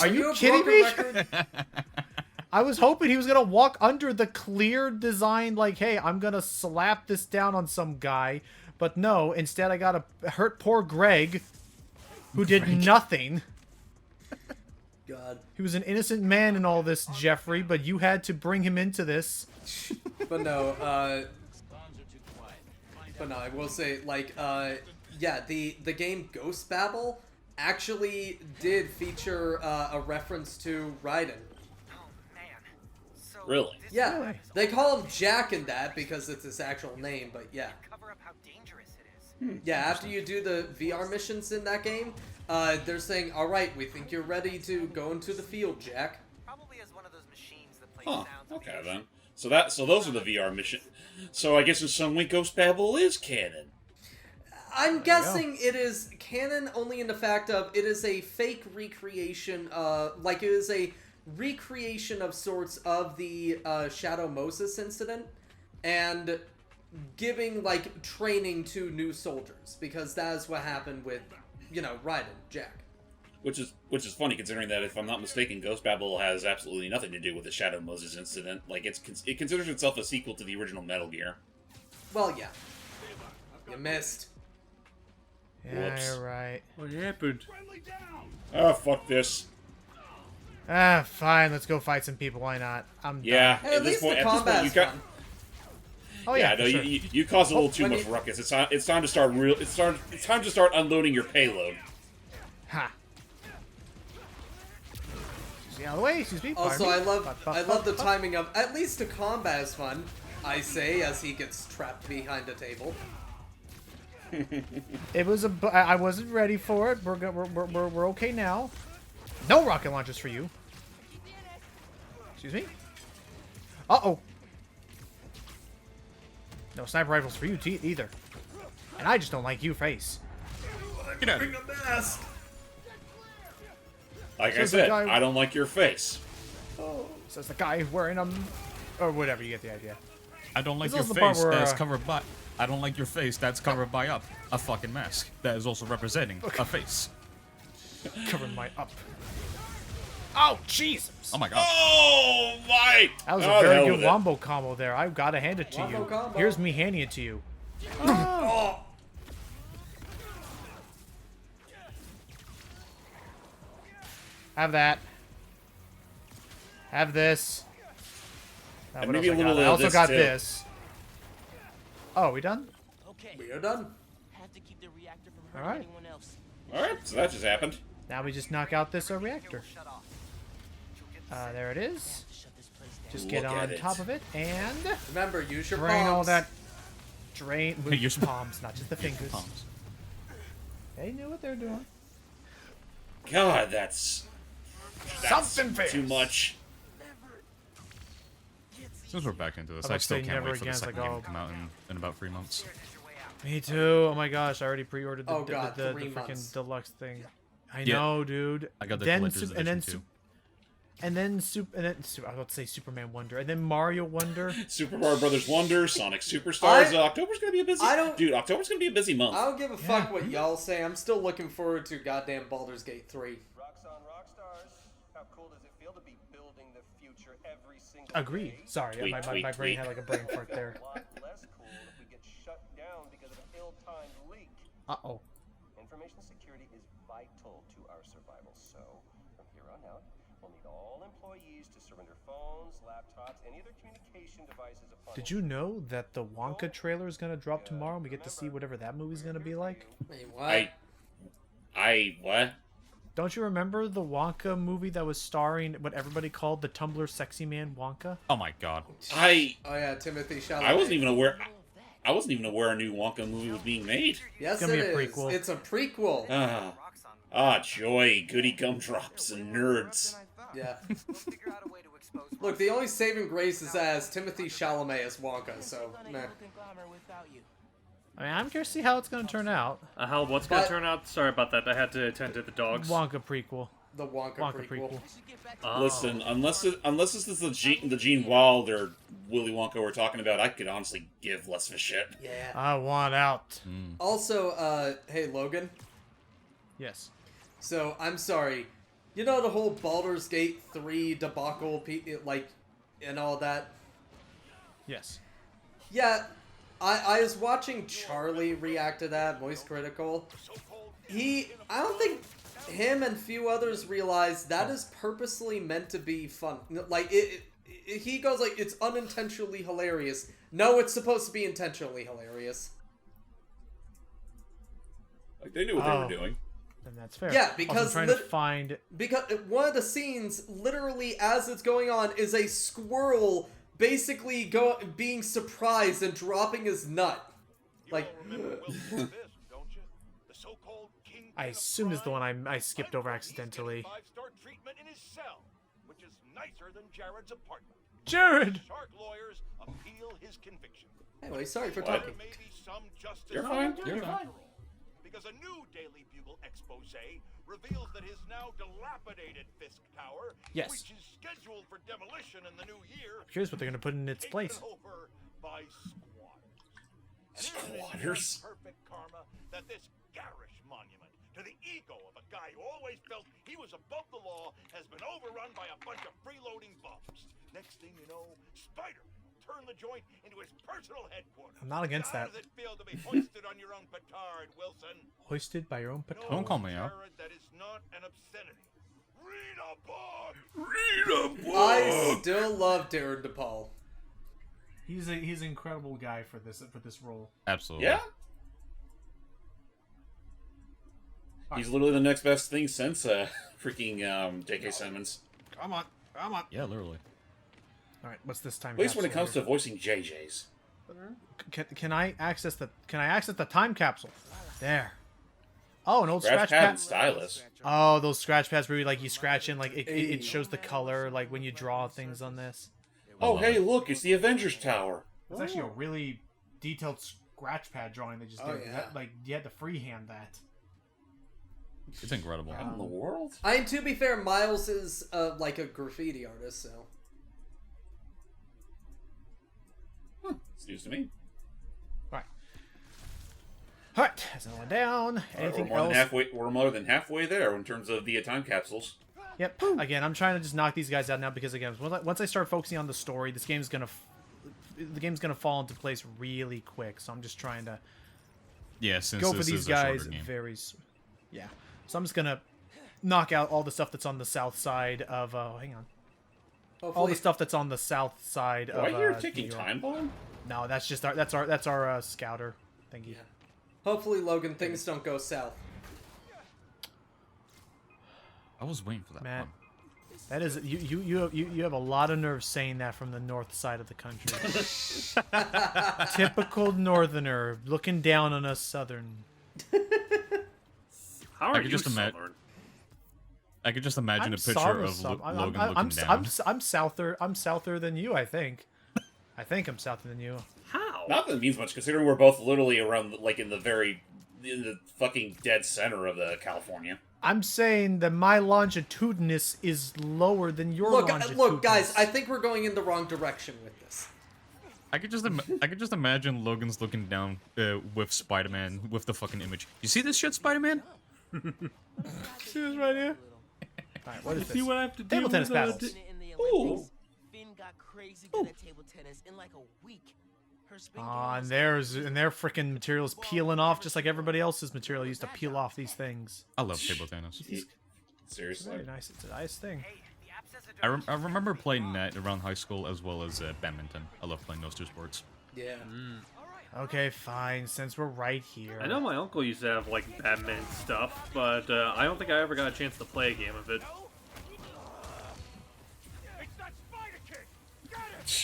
you kidding me? I was hoping he was gonna walk under the clear design, like, hey, I'm gonna slap this down on some guy. But no, instead I gotta hurt poor Greg, who did nothing. God. He was an innocent man in all this, Jeffrey, but you had to bring him into this. But no, I will say, like, yeah, the game Ghost Babel actually did feature a reference to Raiden. Oh man. So Really? this Yeah, Really? they call him Jack in that because it's his actual name, but yeah. cover up how dangerous it is. Yeah, after you do the VR missions in that game, they're saying, alright, we think you're ready to go into the field, Jack. Probably as one of those machines that plays Huh. sounds. Okay then. So those are the VR mission. So I guess in some way Ghost Babel is canon. I'm guessing it is canon only in the fact of it is a fake recreation, like it is a recreation of sorts of the Shadow Moses incident, and giving, like, training to new soldiers, because that is what happened with, you know, Raiden, Jack. Which is funny considering that, if I'm not mistaken, Ghost Babel has absolutely nothing to do with the Shadow Moses incident. Like, it considers itself a sequel to the original Metal Gear. Well, yeah. You missed. Yeah, Whoops. you're right. What happened? Oh, fuck this. Ah, fine. Let's go fight some people. Why not? I'm Yeah, done. Hey, at least the combat's you got. fun. Oh Yeah, yeah, no, for sure. you caused a little too when much you- ruckus. It's time to start It's time to start unloading your payload. Ha. Excuse me, out of the way. Excuse me. Also, pardon I me. love the timing of at least the combat is fun. I say as he gets trapped behind a table. It was I wasn't ready for it. We're okay now. No rocket launchers for you. Excuse me. Uh-oh. No sniper rifles for you either. And I just don't like you, face. Get out. Bring a mask. Like I So the said, guy- I don't like your face. Says the guy wearing or whatever. You get the idea. I don't like This your is the part face. where, That's covered by. I don't like your face. That's covered by a fucking mask. That is also representing a face. Covering my up. Oh Jesus! Oh my god. Oh my! That was Oh, a the very hell good with it. wombo combo there. I've got to hand it to Wombo you. combo. Here's me handing it to you. Oh. Have that. Have this. And What maybe else a I little got? of I also this, got too. this. Oh, are we done? Okay. We are done. Have to keep the reactor from All hurting right. anyone else. Alright, so that just happened. Now we just knock out this reactor. Shut off. You'll get There it is. To shut this place down. Just Look get at on it. top of it and Remember, use your drain all palms. that. Drain with Use your palms, not just the fingers. Palms. They knew what they're doing. God, that's Something fierce. too much. Since we're back into this, I'm I about to still say can't never wait for the again, second like, game oh. to come out in about 3 months. Me too. Oh my gosh, I already pre-ordered the Oh God, the 3 freaking months. deluxe thing. I Yeah. know, dude. I got the then collector's Sup- and then edition too. and then I was about to say Superman Wonder, and then Mario Wonder. Super Mario Brothers Wonder, Sonic Superstars. I- October's gonna be a busy. I don't- Dude, October's gonna be a busy month. I don't give a fuck Yeah. what y'all say. I'm still looking forward to goddamn Baldur's Gate 3. Roxxon Rockstars, how cool does it feel to be building the future every single Agreed. day? Sorry, Tweet, my tweet, brain tweet. had like a brain fart there. A lot less cool if we get shut down because of an ill-timed leak. Uh-oh. Information security is vital to our survival, so from here on out, we'll need all employees to surrender phones, laptops, any other communication devices upon Did you know that the Wonka trailer is gonna drop tomorrow, and we get to see whatever that movie's gonna be like? Wait, what? What? Don't you remember the Wonka movie that was starring what everybody called the Tumblr sexy man Wonka? Oh my god. Oh yeah, Timothy Chalamet. I wasn't even aware. I wasn't even aware a new Wonka movie was being made. Yes, It's gonna it be a is. prequel. It's a prequel. Joy, goody gumdrops and nerds. Yeah. We'll figure out a way to expose. Look, the only saving grace is as Timothy Chalamet as Wonka, so Run a meh. evil conglomerate without you. I mean, I'm curious to see how it's gonna turn out. How what's gonna But- turn out? Sorry about that. I had to attend to the dogs. Wonka prequel. The Wonka, Wonka prequel. prequel. We should get back to Oh. Listen, unless this is the Gene Wilder Willy Wonka we're talking about, I could honestly give less of a shit. Yeah. I want out. Also, hey Logan. Yes. So I'm sorry. You know the whole Baldur's Gate 3 debacle, and all that. Yes. Yeah, I was watching Charlie react to that, Moist Critical. I don't think him and few others realize that is purposely meant to be fun. Like, he goes like, it's unintentionally hilarious. No, it's supposed to be intentionally hilarious. Like, they knew what they were doing. And that's fair. Yeah, Also, because I'm trying to find... because one of the scenes, literally as it's going on, is a squirrel basically being surprised and dropping his nut. Like, I assume is the one I skipped over accidentally. Jared! anyway, sorry for talking. You're fine. You're fine. Because a new Daily Bugle expose reveals that his now dilapidated Fisk Tower, Yes. which is scheduled for demolition in the new year, Here's what they're gonna put in its place. taken over by squatters. And Squatters? isn't it perfect karma that this garish monument to the ego of a guy who always felt he was above the law has been overrun by a bunch of freeloading bums? Next thing you know, Spider turned the joint into his personal headquarters. I'm not against that. How does it feel to be hoisted on your own petard, Wilson? Hoisted by your own petard. Don't call me out. Jared, that is not an obscenity. Read a book. Read a book. I still love Darren DePaul. He's an incredible guy for this role. Absolutely. Yeah. He's literally the next best thing since freaking J.K. Simmons. Come on. Yeah, literally. All right, what's this time? At least when it capsule comes here? to voicing JJ's. Can I access the time capsule? There. Oh, an old Scratch scratch pad pad. and stylus. Oh, those scratch pads where you, like, you scratch in, like it shows the color, like when you draw things on this. Oh, hey, look, it's the Avengers Tower. It's actually a really detailed scratch pad drawing they just Oh, did. yeah. Like you had to freehand that. It's incredible. What in the world? And to be fair, Miles is like a graffiti artist, so. It's news to me. All right, that's another one down. Anything else? We're more than halfway there in terms of the time capsules. Yep. Again, I'm trying to just knock these guys out now because again, once I start focusing on the story, the game's gonna fall into place really quick. So I'm just trying to Since go for this these is a guys shorter game. Yeah. So I'm just gonna knock out all the stuff that's on the south side of. Hang on. Hopefully, All the stuff that's on the south side Do of. I hear New ticking York. time bomb? No, that's just our scouter thingy. Yeah. Hopefully, Logan, things don't go south. I was waiting for that Matt, one. that is you have a lot of nerve saying that from the north side of the country. Typical northerner looking down on us southern. How I are could you just imagine. Southern? I could just imagine I'm a picture sorry, of some- I'm- Logan I'm, looking I'm, down. I'm souther. I'm souther than you. I think. I think I'm souther than you. How? Not that it means much, considering we're both literally around, like, in the fucking dead center of the California. I'm saying that my longitudinous is lower than your longitudinous. Look, guys, I think we're going in the wrong direction with this. I could just imagine Logan's looking down with Spider-Man with the fucking image. You see this shit, Spider-Man? See this right here? Alright, what is this? See what I have to do Table tennis with paddles. Ooh. Finn got crazy good at table tennis in like a week. Her spin And their freaking materials peeling off just like everybody else's material used to peel off these things. I love table tennis. Seriously. Very nice. It's a nice thing. I remember playing that around high school as well as badminton. I love playing those two sports. Yeah. Okay, fine. Since we're right here. I know my uncle used to have like badminton stuff, but I don't think I ever got a chance to play a game of it.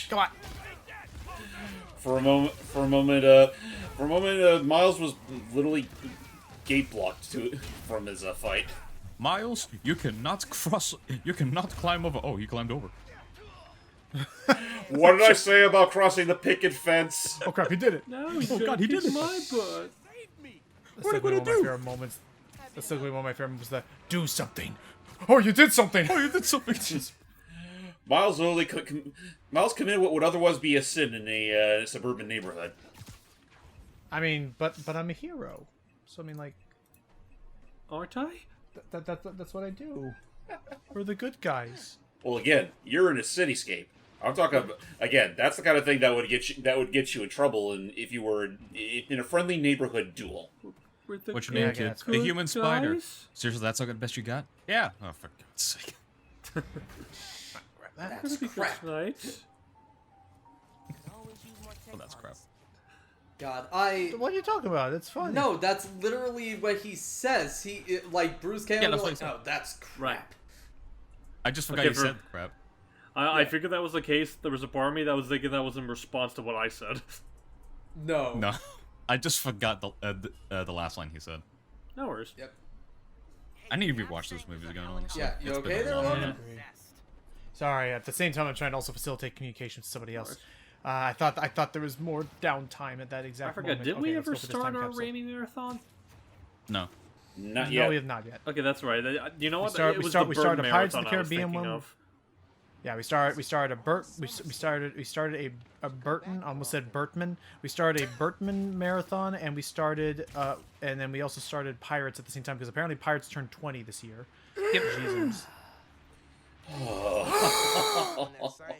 Come on. For a moment, Miles was literally gate blocked from his fight. Miles, you cannot cross. You cannot climb over. Oh, you climbed over. What did I say about crossing the picket fence? Oh crap, he did it. No, Oh god, he did it. my butt. What are you gonna do? One of my favorite moments. That's still one of my favorite moments. Do something. Oh, you did something. Oh, you did something. Miles literally Miles committed what would otherwise be a sin in a suburban neighborhood. I mean, but I'm a hero. So I mean, like, Aren't I? that's what I do. We're the good guys. Well, again, you're in a cityscape. I'm talking about, again, that's the kind of thing that would get you in trouble if you were in a friendly neighborhood duel. What's your name, kid? that's A human spider. Guys? Seriously, that's the best you got? Yeah. Oh, for God's sake. That's crap. Right. Oh, that's crap. God, What are you talking about? It's funny. No, that's literally what he says. Like, Bruce Campbell that's was what he like, said. oh, that's crap. Right. I just forgot Okay, you said crap. I figured that was the case. There was a part of me that was thinking that was in response to what I said. No. No. I just forgot the last line he said. No worries. Yep. I need to rewatch those movies again, honestly. Yeah, you It's okay been a there, long Logan? minute. Sorry. At the same time, I'm trying to also facilitate communication with somebody else. I thought there was more downtime at that exact I forgot. moment. Did Okay, we let's ever go for this start time our capsule. Raimi marathon? No. Not No, yet. we have not yet. Okay, that's right. You know what? We it was started the Bird a Pirates of marathon the I was Caribbean thinking one. of. Yeah, we started a Burton, almost said Bertman. We started a Bertman marathon, and we started and then we also started Pirates at the same time because apparently Pirates turned 20 this year. Yep. Jesus.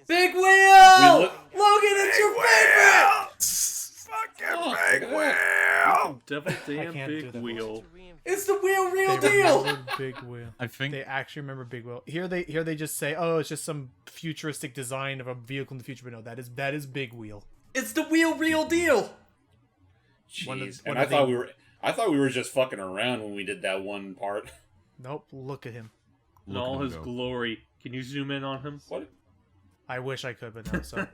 Big Wheel! Logan, it's your favorite! Fucking Big Wheel! Devil I damn can't do big that. wheel. It's the wheel real They deal! remembered Big Wheel. I think They actually remember Big Wheel. Here they just say, oh, it's just some futuristic design of a vehicle in the future, but no, that is Big Wheel. It's the wheel real deal! Jeez. one And of I thought we were just fucking around when we did that one part. Nope, look at him. In Look at all him his go. glory. Can you zoom in on him? What? I wish I could, but no. So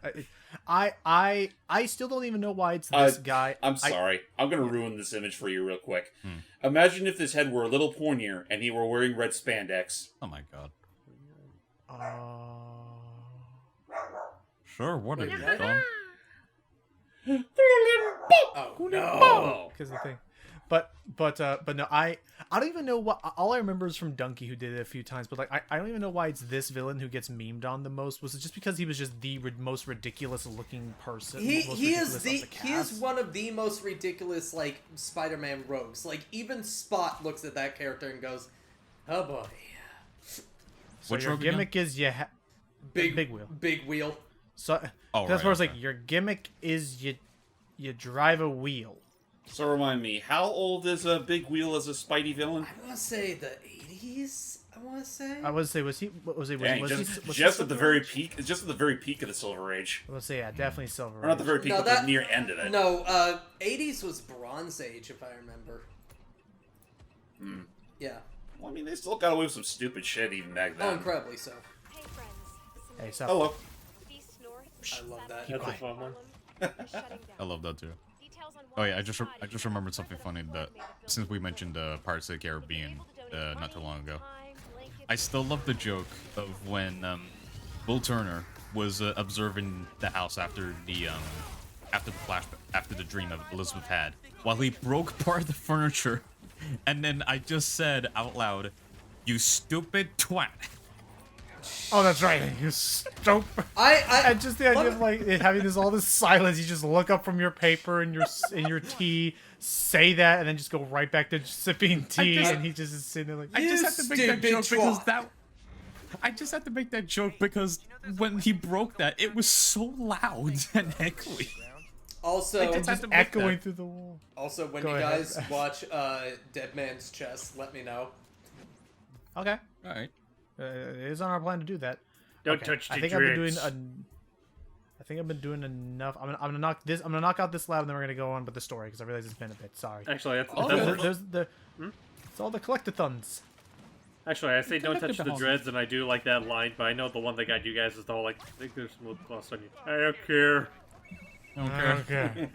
I still don't even know why it's this guy. I'm sorry. I'm gonna ruin this image for you real quick. Hmm. Imagine if his head were a little pointier and he were wearing red spandex. Oh my god. Uh, Sure, what have you done? Oh, no! because the thing. But no, I don't even know what. All I remember is from Donkey, who did it a few times. But like, I don't even know why it's this villain who gets memed on the most. Was it just because he was just the most ridiculous looking person? He most is ridiculous of he is cast? one of the most ridiculous like Spider-Man rogues. Like even Spot looks at that character and goes, "Oh boy." So Which your rogue again? gimmick is Big Wheel. Big Wheel. So Oh, that's right, where it's okay. like your gimmick is you drive a wheel. So remind me, how old is a Big Wheel as a Spidey villain? I want to say the 80s. I want to say. I would say was he Dang, was just he at the Silver very Age? peak, just at the very peak of the Silver Age, I would say yeah, definitely Silver. or not the Age. very peak, No, but that- the near end of it. No, 80s was Bronze Age, if I remember. Hmm. Yeah. Well, I mean, they still got away with some stupid shit even back Oh, then. incredibly so. Hey friends. Hey, so Hello. East North. I love that. That's a fun one. I love that too. Oh yeah, I just remembered something funny that since we mentioned Pirates of the Caribbean not too long ago. I still love the joke of when Will Turner was observing the house after the flashback, after the dream that Elizabeth had, while he broke part of the furniture, and then I just said out loud, "You stupid twat." Oh, that's right. You stupid. I And just the idea of like it having all this silence, you just look up from your paper and your tea, say that, and then just go right back to sipping tea, and he just is sitting there like. I just had to make that stupid joke because twat. that. I just had to make that joke because when he broke that, it was so loud and echoey. Also, I just had to make Echoing that. through the wall. also when Go you ahead. guys watch Dead Man's Chest, let me know. Okay. All right. It is on our plan to do that. Don't Okay, touch the I think I've been doing dreads. I think I've been doing enough. I'm gonna knock out this lab, and then we're gonna go on with the story because I realize it's been a bit. Sorry. Actually, that's, Oh, that's, yeah. There's the. It's all the collectathons. actually, I say don't touch the Collectibles. dreads, and I do like that line, but I know the one that got you guys is the whole like, I think there's smooth gloss on you. I don't care. Okay.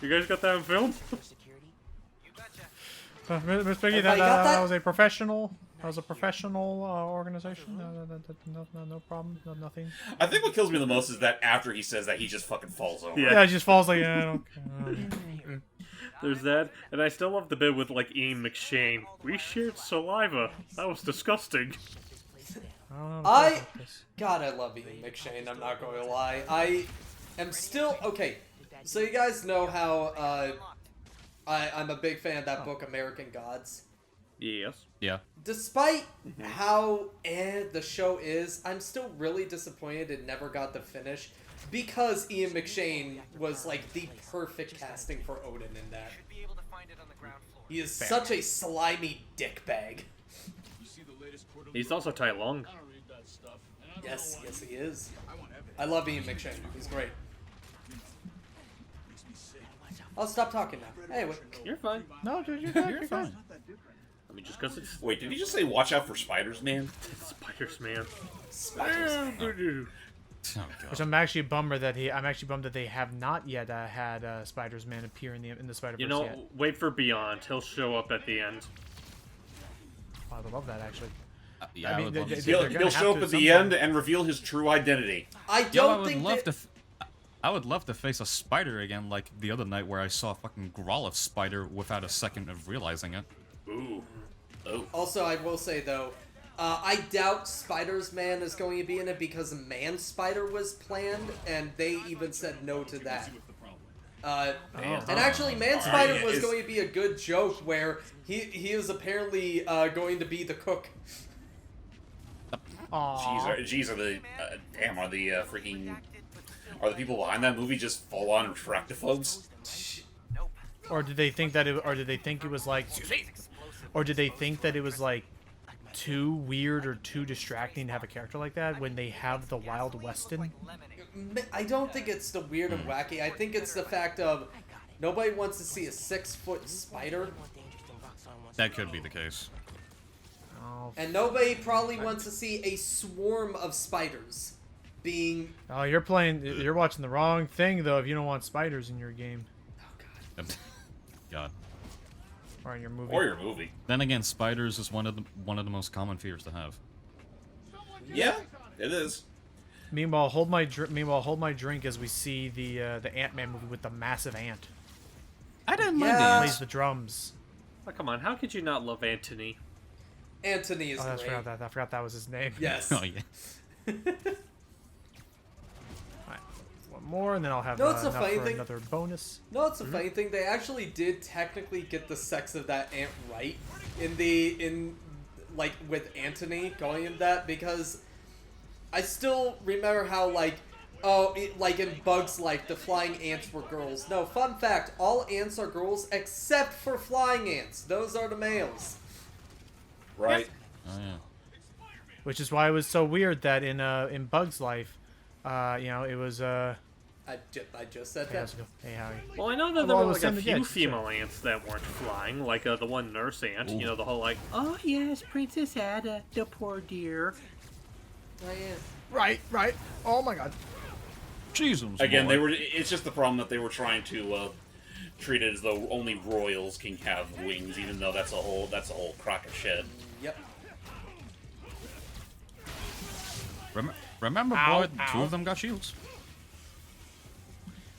You guys got that on film? Miss Piggy, Everybody that, got that? that was a professional. That was a professional organization. No problem. Nothing. I think what kills me the most is that after he says that, he just fucking falls over. Yeah. Yeah, it just falls like. Okay. There's that, and I still love the bit with like Ian McShane. We shared saliva. That was disgusting. I don't know. God, I love Ian McShane, I'm not going to lie. I am still... Okay, so you guys know how I'm a big fan of that book, American Gods. Yes. Yeah. Despite how the show is, I'm still really disappointed it never got the finish, because Ian McShane was like the perfect casting for Odin in that. He is such a slimy dickbag. He's also Tai Lung. Yes, yes he is. I love Ian McShane. He's great. I'll stop talking now. Anyway. You're fine. No, dude, you're good. You're fine. I mean, just because it's Wait, did he just say watch out for spiders, man? Spiders, man. Spiders. Oh, Which God. I'm actually bummed that they have not yet had Spider-Man appear in the Spider-Verse You know, yet. wait for Beyond. He'll show up at the end. Oh, I would love that actually. Yeah, I I mean, would they- love to they- see they're that. gonna He'll have show to up at at some the point. end and reveal his true identity. I Yo, I don't would think love that... to. I would love to face a spider again, like the other night where I saw a fucking Growlithe spider without a second of realizing it. Ooh. Oh. Also, I will say, though, I doubt Spider-Man is going to be in it because Man Spider was planned, and they even said no to that. And actually, Man Spider yeah, was is- going to be a good joke where he is apparently going to be the cook. Aww. Jeez, are the damn? Are the freaking? Are the people behind that movie just full on refractophobes? Or did they think that it? Or did they think it was like? Or did they think that it was like too weird or too distracting to have a character like that when they have the Wild Weston? I don't think it's the weird and wacky. I think it's the fact of nobody wants to see a 6-foot spider, That could be the case. Oh, and nobody probably wants to see a swarm of spiders being. oh, you're watching the wrong thing though if you don't want spiders in your game God. or in your movie. Or your movie? Then again, spiders is one of the most common fears to have. Yeah, it is. Meanwhile, hold my drink as we see the Ant-Man movie with the massive ant. I didn't mind Yeah. the Plays ants. the drums. Oh, come on, how could you not love Antony? Anthony is Oh, I great. forgot that was his name. Yes. Oh yeah. Alright, one more, and then I'll have No, it's a enough funny for thing. another bonus. No, it's a funny thing. They actually did technically get the sex of that ant right in like with Anthony going in that, because I still remember how like like in Bugs Life the flying ants were girls. No, fun fact: all ants are girls except for flying ants. Those are the males. Right. Oh yeah. Which is why it was so weird that in Bug's Life, it was I just said Hey, that. how's it go? Hey, Howie. Well, I know that Well, there I were was like a saying that, few yeah, female ants that weren't flying, like the one nurse ant. Ooh. You know, the whole like, oh yes, Princess Ada, the poor dear. Oh, yeah. Right. Oh my God. Jesus. Again, boy. they were. It's just the problem that they were trying to treat it as though only royals can have wings, even though that's a whole crock of shit. Yep. Remember, Ow, boy, two ow. of them got shields.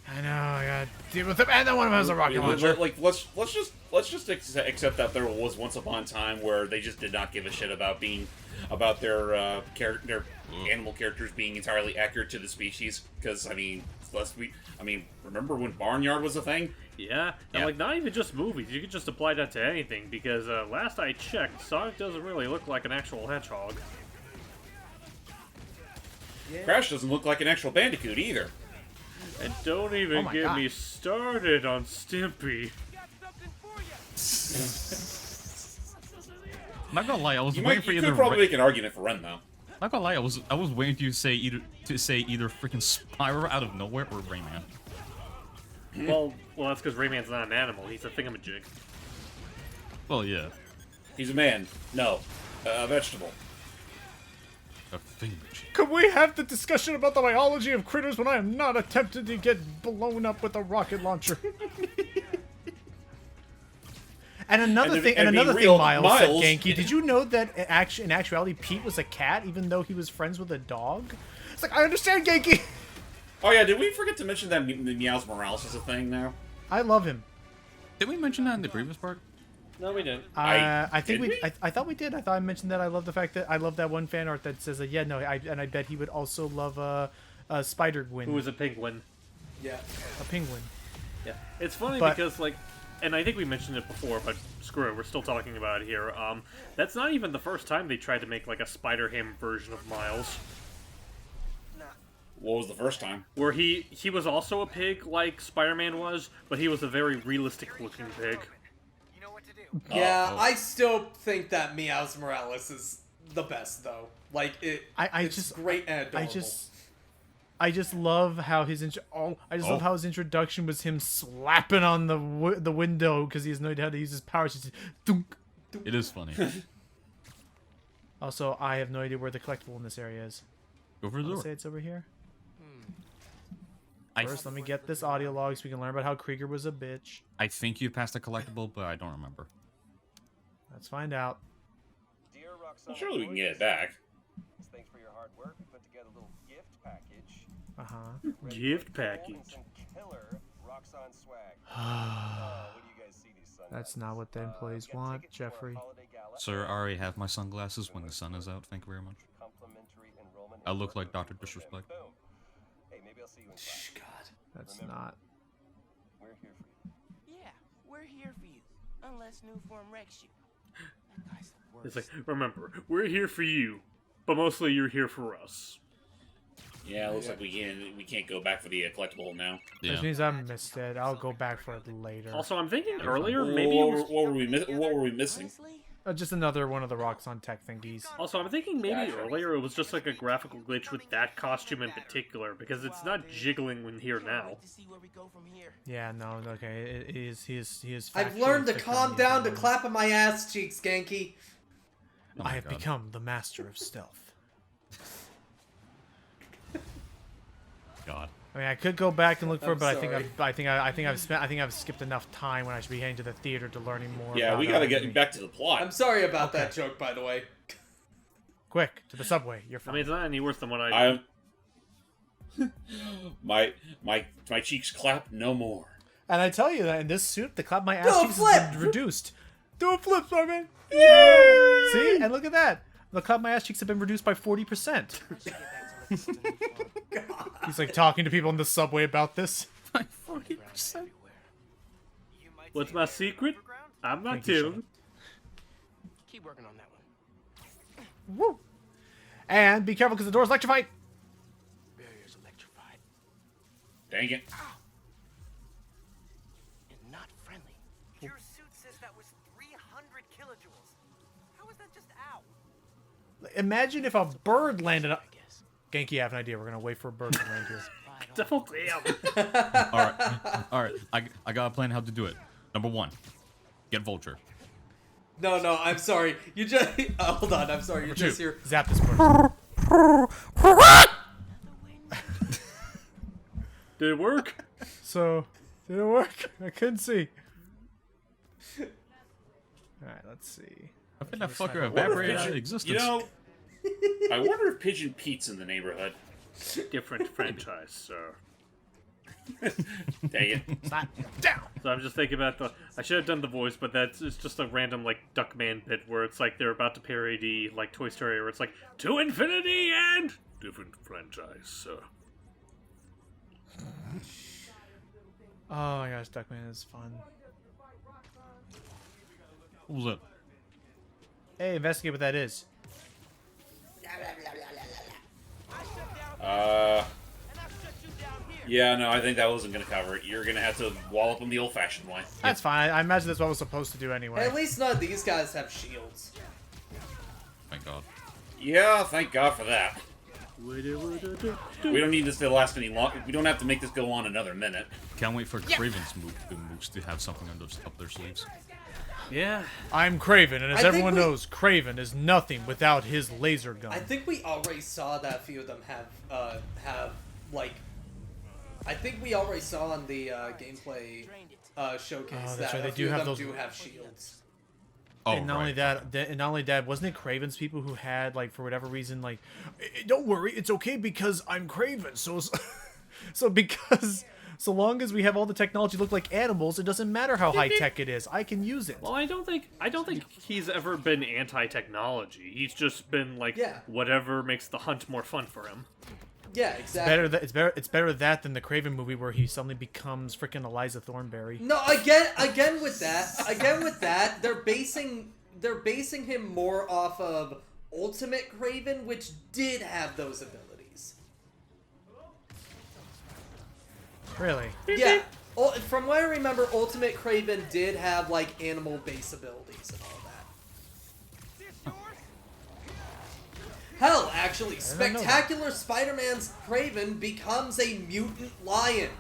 I know. I gotta deal with them, and then one of them has a rocket launcher. Like, let's just accept that there was once upon a time where they just did not give a shit about their animal characters being entirely accurate to the species. Because remember when Barnyard was a thing? Yeah, and Yeah. like not even just movies. You could just apply that to anything because last I checked, Sonic doesn't really look like an actual hedgehog. Yeah. Crash doesn't look like an actual Bandicoot either. And don't even Oh my get God. me started on Stimpy. Not gonna lie, I was You waiting for could either. probably make an argument for Ren though. Not gonna lie, I was waiting to say either freaking Spyro out of nowhere or Rayman. well, that's because Rayman's not an animal. He's a thingamajig. Well, yeah. He's a man. No, a vegetable. A thing. Could we have the discussion about the biology of critters when I am not attempted to get blown up with a rocket launcher? And another And to- thing, and be Miles, said, Miles- Genki, did you know that in actuality Pete was a cat, even though he was friends with a dog? It's like, I understand, Genki. Oh yeah, did we forget to mention that Meows Morales is a thing now? I love him. Did we mention that in the previous part? No, we didn't. I think did we. I thought we did. I thought I mentioned that. I love the fact that I love that one fan art that says, "Yeah, no." I bet he would also love Spider-Gwen, Who was a penguin? Yeah. a penguin. Yeah, it's funny But- because like, and I think we mentioned it before, but screw it, we're still talking about it here. That's not even the first time they tried to make like a Spider-Ham version of Miles, What was the first time? where he was also a pig like Spider-Man was, but he was a very realistic-looking pig. You know what to do. Yeah, oh. I still think that Meows Morales is the best though. Like it. I it's just great and adorable. I just love how his love how his introduction was him slapping on the window because he has no idea how to use his powers. Just dunk. It is funny. Also, I have no idea where the collectible in this area is. Go for the door. Say it's over here. First, let me get this audio log so we can learn about how Krieger was a bitch. I think you passed a collectible, but I don't remember. Let's find out. Dear Roxxon, Well, surely we can get it back. thanks for your hard work. We put together a little gift package. Gift package. Some killer Roxxon swag. What do you guys see these sunglasses? That's not what the employees want, Jeffrey. Sir, I already have my sunglasses when the sun is out. Thank you very much. I look like Dr. Disrespect. Hey, maybe I'll see you in class. Shh, God. That's not. We're here for you. Yeah, we're here for you. Unless new form wrecks you. That guy's the worst. It's like, remember, we're here for you, but mostly you're here for us. Yeah, it looks like we can't go back for the collectible now. Yeah. Which means I missed it. I'll go back for it later. Also, I'm thinking earlier, maybe it was... What were we missing? Just another one of the Roxxon tech thingies. Also, I'm thinking maybe earlier it was just like a graphical glitch with that costume in particular, because it's not jiggling when here now. Yeah, no, okay, he is. I've learned to calm down to clapping my ass cheeks, Genki. Oh I have God. become the master of stealth. God. I mean, I could go back and look for it, but sorry. I think I've skipped enough time when I should be heading to the theater to learning more. Yeah, about we gotta everything. get back to the plot. I'm sorry about that joke, by the way. Quick to the subway. You're I fine. mean, it's not any worse than what I did. my cheeks clap no more. And I tell you that in this suit, the clap my ass Do a cheeks flip! has been reduced. Do a flip, Simon! Yay! See? And look at that. The clap my ass cheeks have been reduced by 40%. He's like talking to people in the subway about this. By 40%. What's my secret? I'm not Thank you, telling. Keep working on that one. Woo! And be careful because the door's electrified. Barrier's electrified Dang it. and not friendly. Your suit says that was 300 kilojoules. How is that just out? Imagine if a bird landed up. Genki, I have an idea. We're gonna wait for a bird to land here. Double damn. Alright. I got a plan how to do it. Number 1. Get Vulture. No, I'm sorry. You just... hold on, I'm sorry. You Number just 2. hear... Zap this bird. Did it work? So, did it work? I couldn't see. Alright, let's see. I think that fucker evaporated out of existence. You know, I wonder if Pigeon Pete's in the neighborhood. Different franchise, sir. Dang it. Slap down. So I'm just thinking about the... I should have done the voice, but it's just a random, like, Duckman bit where it's like they're about to parody, like, Toy Story, where it's like, to infinity and... Different franchise, sir. Oh my gosh, Duckman is fun. What was it? Hey, investigate what that is. Yeah, no, I think that wasn't gonna cover it. You're gonna have to wallop them the old-fashioned way. That's fine. I imagine that's what I was supposed to do anyway. At least none of these guys have shields. Thank God. Yeah, thank God for that. We don't need this to last any longer. We don't have to make this go on another minute. Can't wait for Craven's moves to have something up their sleeves. Yeah. I'm Craven, and as I think everyone we- knows, Craven is nothing without his laser gun. I think we already saw that a few of them have like... I think we already saw on the gameplay showcase Oh, that's that right, a they few do of have them those- do have shields. Oh, and not only that, wasn't it Craven's people who had, like, for whatever reason, like, don't worry, it's okay because I'm Craven. So long as we have all the technology look like animals, it doesn't matter how high tech it is. I can use it. Well, I don't think he's ever been anti-technology. He's just been like, whatever makes the hunt more fun for him. Yeah, exactly. It's better that than the Craven movie where he suddenly becomes freaking Eliza Thornberry. No, again with that, they're basing him more off of Ultimate Craven, which did have those abilities. Really? Yeah. From what I remember, Ultimate Craven did have like animal base abilities and all that. Hell, actually, did not know that. Spectacular Spider-Man's Craven becomes a mutant lion.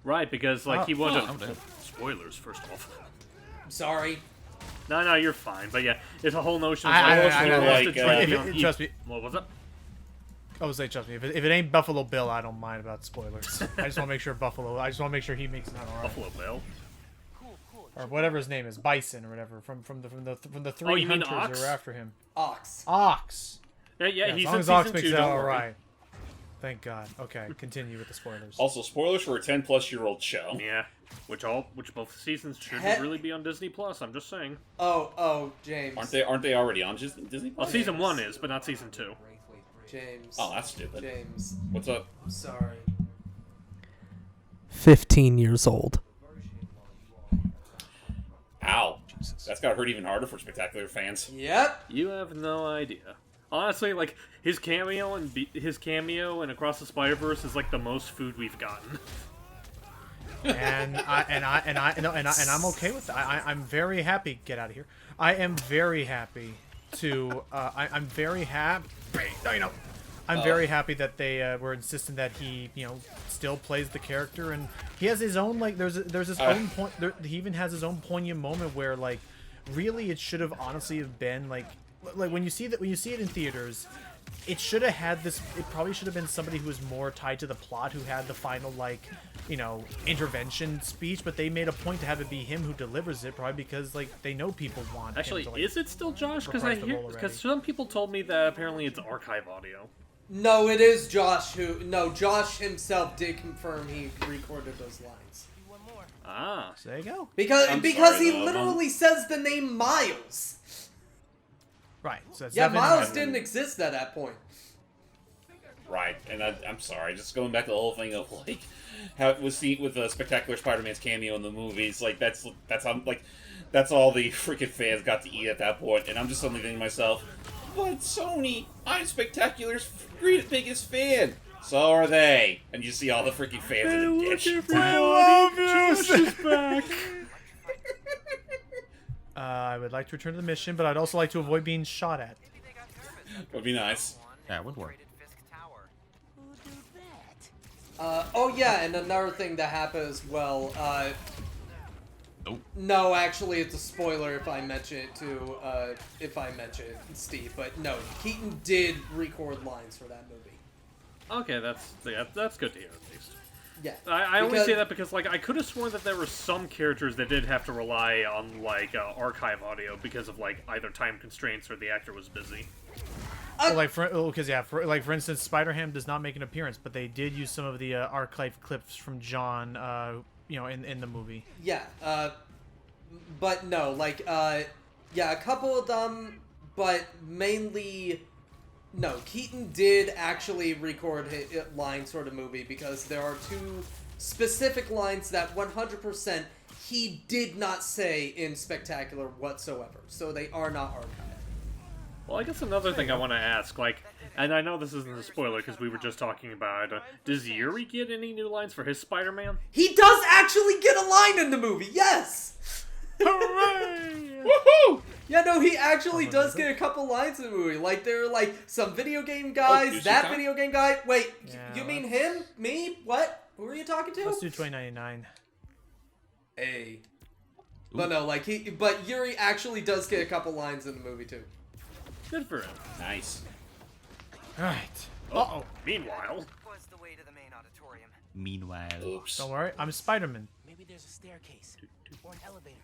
Right, because like he wanted. okay. Spoilers, first off. Sorry. No, you're fine. But yeah, it's a whole notion of Trust me. What was it? I would say, trust me. If it ain't Buffalo Bill, I don't mind about spoilers. I just want to make sure I just want to make sure he makes it out all right. Buffalo Bill. Or whatever his name is, Bison or whatever, from the three Oh, you mean hunters Ox? who are after him. Ox. Ox. Yeah, he's as long in as Ox season makes 2. it Don't out all worry. right. Thank God. Okay, continue with the spoilers. Also, spoilers for a 10-plus-year-old show. Yeah, which both seasons should really be on Disney Plus. I'm just saying. Oh, James. Aren't they already on Disney Well, Plus? season 1 is, but not season 2. James. Oh, that's stupid. James. What's up? Sorry. 15 years old. Ow. That's gotta hurt even harder for Spectacular fans. Yep. You have no idea. Honestly, like his cameo and Across the Spider-Verse is like the most food we've gotten. And I'm okay with that. I'm very happy. Get out of here. I am very happy to. I'm very happy. I'm very happy that they were insistent that he, still plays the character, and he has his own there's his own point. He even has his own poignant moment where really it should have honestly have been like when you see it in theaters, it should have had this. It probably should have been somebody who was more tied to the plot, who had the final intervention speech. But they made a point to have it be him who delivers it, probably because they know people want. Actually, him to, is it still Josh? Because some people told me that apparently it's archive audio. No, it is Josh who. No, Josh himself did confirm he recorded those lines. Ah, so there you go. Because he literally says the name Miles. Right. So that's Miles didn't exist at that point. Right, and I'm sorry, just going back to the whole thing of how it was seen with the Spectacular Spider-Man's cameo in the movies. That's all the freaking fans got to eat at that point, and I'm just suddenly thinking to myself, but Sony, I'm Spectacular's biggest fan. So are they. And you see all the freaking fans in the ditch. I love you! Josh is back! I would like to return to the mission, but I'd also like to avoid being shot at. Would be nice. Yeah, it would work. Oh yeah, and another thing that happened as well, Nope. No, actually, it's a spoiler if I mention it Steve. But no, Keaton did record lines for that movie. Okay, that's good to hear at least. Yeah. I only say that because I could have sworn that there were some characters that did have to rely on archive audio because of either time constraints or the actor was busy. Well, for instance, Spider-Ham does not make an appearance, but they did use some of the archive clips from John, in the movie. Yeah, but no, yeah, a couple of them, but mainly, no, Keaton did actually record lines for the movie because there are two specific lines that 100% he did not say in Spectacular whatsoever, so they are not archived. Well, I guess another thing I want to ask, and I know this isn't a spoiler because we were just talking about, does Yuri get any new lines for his Spider-Man? He does actually get a line in the movie, yes! Hooray! Woohoo! Yeah, no, he actually does get a couple lines in the movie. There are, some video game guys, that video game guy. Wait, you mean him? Me? What? Who are you talking to? Let's do 2099. Hey. But no, but Yuri actually does get a couple lines in the movie, too. Good for him. Nice. Alright. Uh-oh. Meanwhile. Oops. Don't worry, I'm Spider-Man. Maybe there's a staircase or an elevator.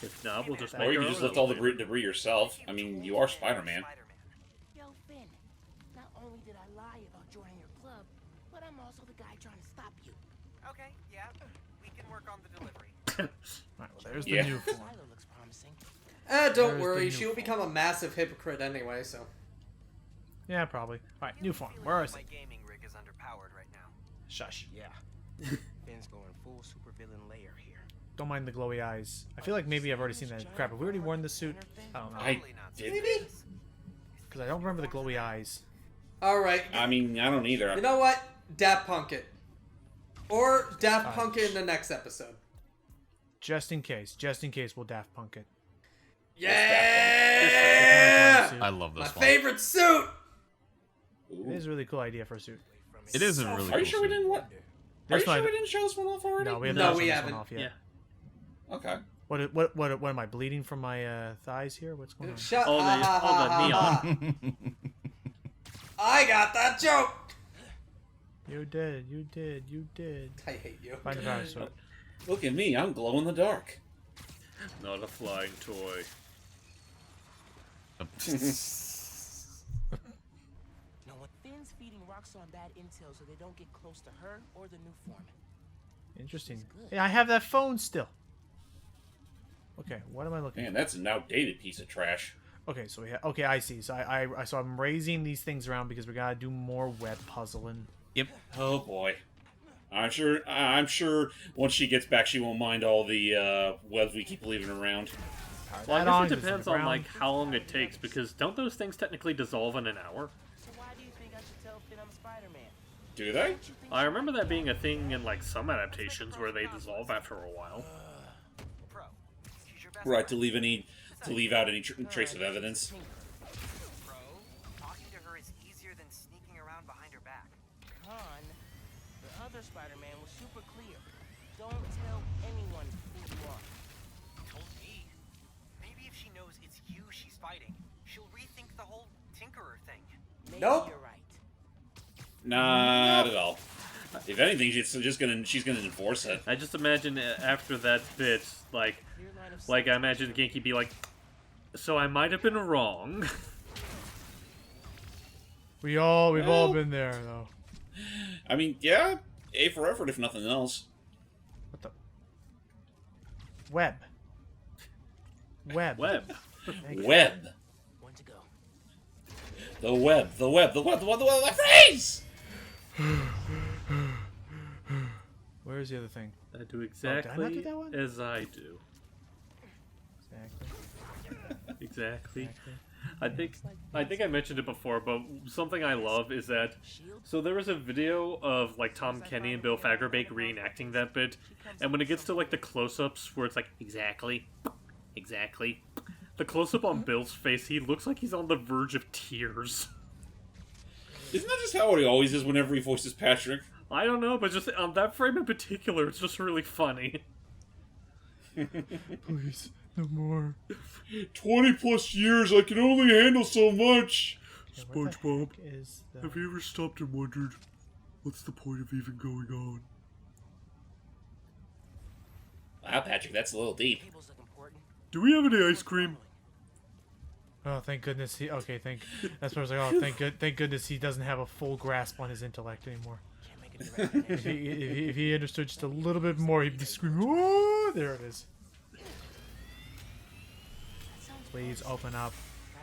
If not, we'll just Or you can just lift all the debris yourself. I mean, you are Spider-Man. Yo, Finn, not only did I lie about joining your club, but I'm also the guy trying to stop you. Okay, yeah, we can work on the delivery. Alright, well, there's the new form. Silo looks promising. Don't worry, she'll become a massive hypocrite anyway, so. Yeah, probably. Alright, new form. Where is My it? gaming rig is underpowered right now. Shush. Yeah. Finn's going full supervillain layer here. Don't mind the glowy eyes. I feel like maybe I've already seen that. Crap, have we already worn this suit? I don't know. I did. Maybe? Because I don't remember the glowy eyes. Alright. I mean, I don't either. You know what? Daft Punk it. Or Daft Punk it in the next episode. Just in case, we'll Daft Punk it. Yeah! Yeah! I love My this one. favorite suit! It is a really cool idea for a suit. It is a really cool Are you sure we suit. didn't what? Are you This sure one- we didn't show this one off already? No, we have No, not we shown this haven't. one off yet. Yeah. Okay. What am I bleeding from my thighs here? What's going on? Shut All the neon. I got that joke! You did, you did, you did. I hate you. Find the power sword. Look at me, I'm glow in the dark. Not a flying toy. No one. Finn's feeding Roxxon bad intel so they don't get close to her or the new foreman. Interesting. Hey, I have that phone still. Okay, what am I looking Man, that's an outdated piece of trash. Okay, so we have. Okay, I see. So so I'm raising these things around because we gotta do more web puzzling. Yep. Oh boy. I'm sure once she gets back she won't mind all the webs we keep leaving around. Well, That I on guess it goes depends in the on like ground. how long it takes, because don't those things technically dissolve in an hour? So why do you think I should tell Finn I'm Spider-Man? Do they? I remember that being a thing in like some adaptations where they dissolve after a while. Pro, she's your best Right, friend. to leave out any trace of evidence. Pro, talking to her is easier than sneaking around behind her back. Han, the other Spider-Man was super clear. Don't tell anyone who you are. Told me. Maybe if she knows it's you she's fighting, she'll rethink the whole Tinkerer thing. Maybe Nope. you're right. Not at all. If anything, she's gonna enforce it. I just imagine after that bit, like I imagine Genki be like, so I might have been wrong. We've all been there though. I mean, yeah, A for effort if nothing else. What the? Web. Web. Web. Web. One to go. The web. The freeze! Where's the other thing? I do did I not exactly do that one? as I do. Exactly. Exactly. I think I mentioned it before, but something I love is that so there was a video of like Tom Kenny and Bill Fagerbakke reenacting that bit, and when it gets to like the close-ups where it's like exactly, the close-up on Bill's face, he looks like he's on the verge of tears. Isn't that just how he always is whenever he voices Patrick? I don't know, but just on that frame in particular, it's just really funny. Please, no more. 20 plus years, I can only handle so much. Yeah, what the heck is the... you ever stopped and wondered, what's the point of even going on? Wow, Patrick, that's a little deep. Tables look important. Do we have any ice cream? Oh, thank goodness he. Okay, that's what I was like. Oh, thank goodness he doesn't have a full grasp on his intellect anymore. Can't make a direct connection. If he understood just a little bit more, he'd be screaming. Oh, there it is. Please open up.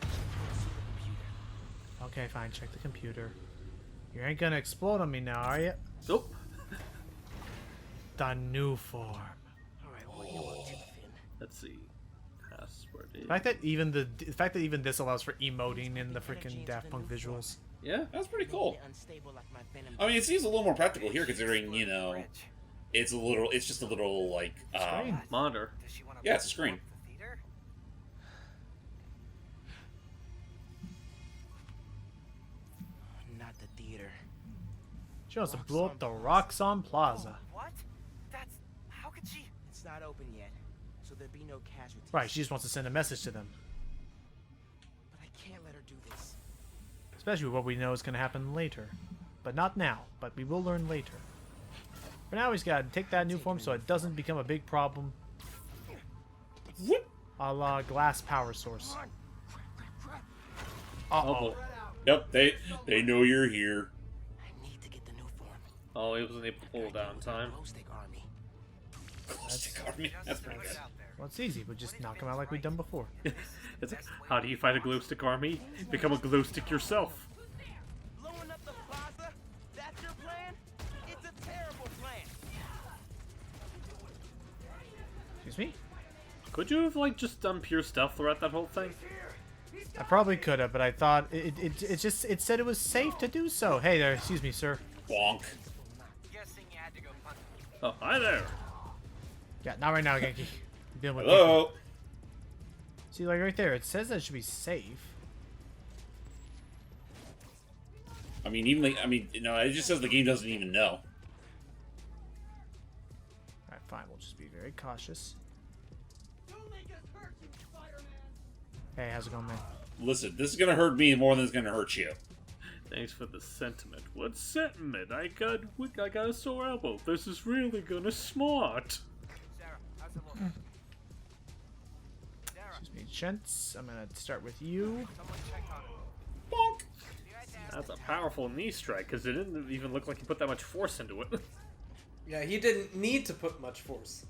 Gotta check the supercomputer. Okay, fine. Check the computer. You ain't gonna explode on me now, are you? Nope. The new form. Alright, what do you want to, Finn? Let's see. Password. The fact that even this allows for emoting in the freaking Daft Punk visuals. Yeah. That's pretty cool. Unstable like my Venom. I mean, it seems a little more practical here considering, you know, it's just a little, like, Monitor. Does she want to yeah, it's a screen. the theater? Not the theater. She wants to blow up the Roxxon Plaza. What? That's... How could she... It's not open yet, so there'll be no casualties. Right, she just wants to send a message to them. But I can't let her do this. Especially what we know is going to happen later. But not now, but we will learn later. For now, he's got to take that new form so it doesn't become a big problem. A la glass power source. Oh, Yep, they know you're here. I need to get the new form. oh, he wasn't able to pull it down in time. Glow stick army. That's pretty good. Well, it's easy. We'll just knock him out like we've done before. It's like, how do you fight a glow stick army? Become a glow stick yourself. Blowing up the plaza? That's your plan? It's a terrible plan. Excuse me? Could you have like just done pure stealth throughout that whole thing? I probably could have, but I thought it said it was safe to do so. Hey there, excuse me, sir. Bonk. Guessing you had to go punch. Oh, hi there. Yeah, not right now, Genki. You're dealing with Hello. people. See, like right there, it says that it should be safe. I mean, even like, I mean, it just says the game doesn't even know. Alright, fine. We'll just be very cautious. Hey, how's it going, man? Listen, this is gonna hurt me more than it's gonna hurt you. Thanks for the sentiment. What sentiment? I got a sore elbow. This is really gonna smart. Sarah, how's it look? Sarah, Excuse me, gents. I'm gonna start with you. someone check on him. Bonk. Be right there. That's a powerful knee strike, because it didn't even look like he put that much force into it. Yeah, he didn't need to put much force.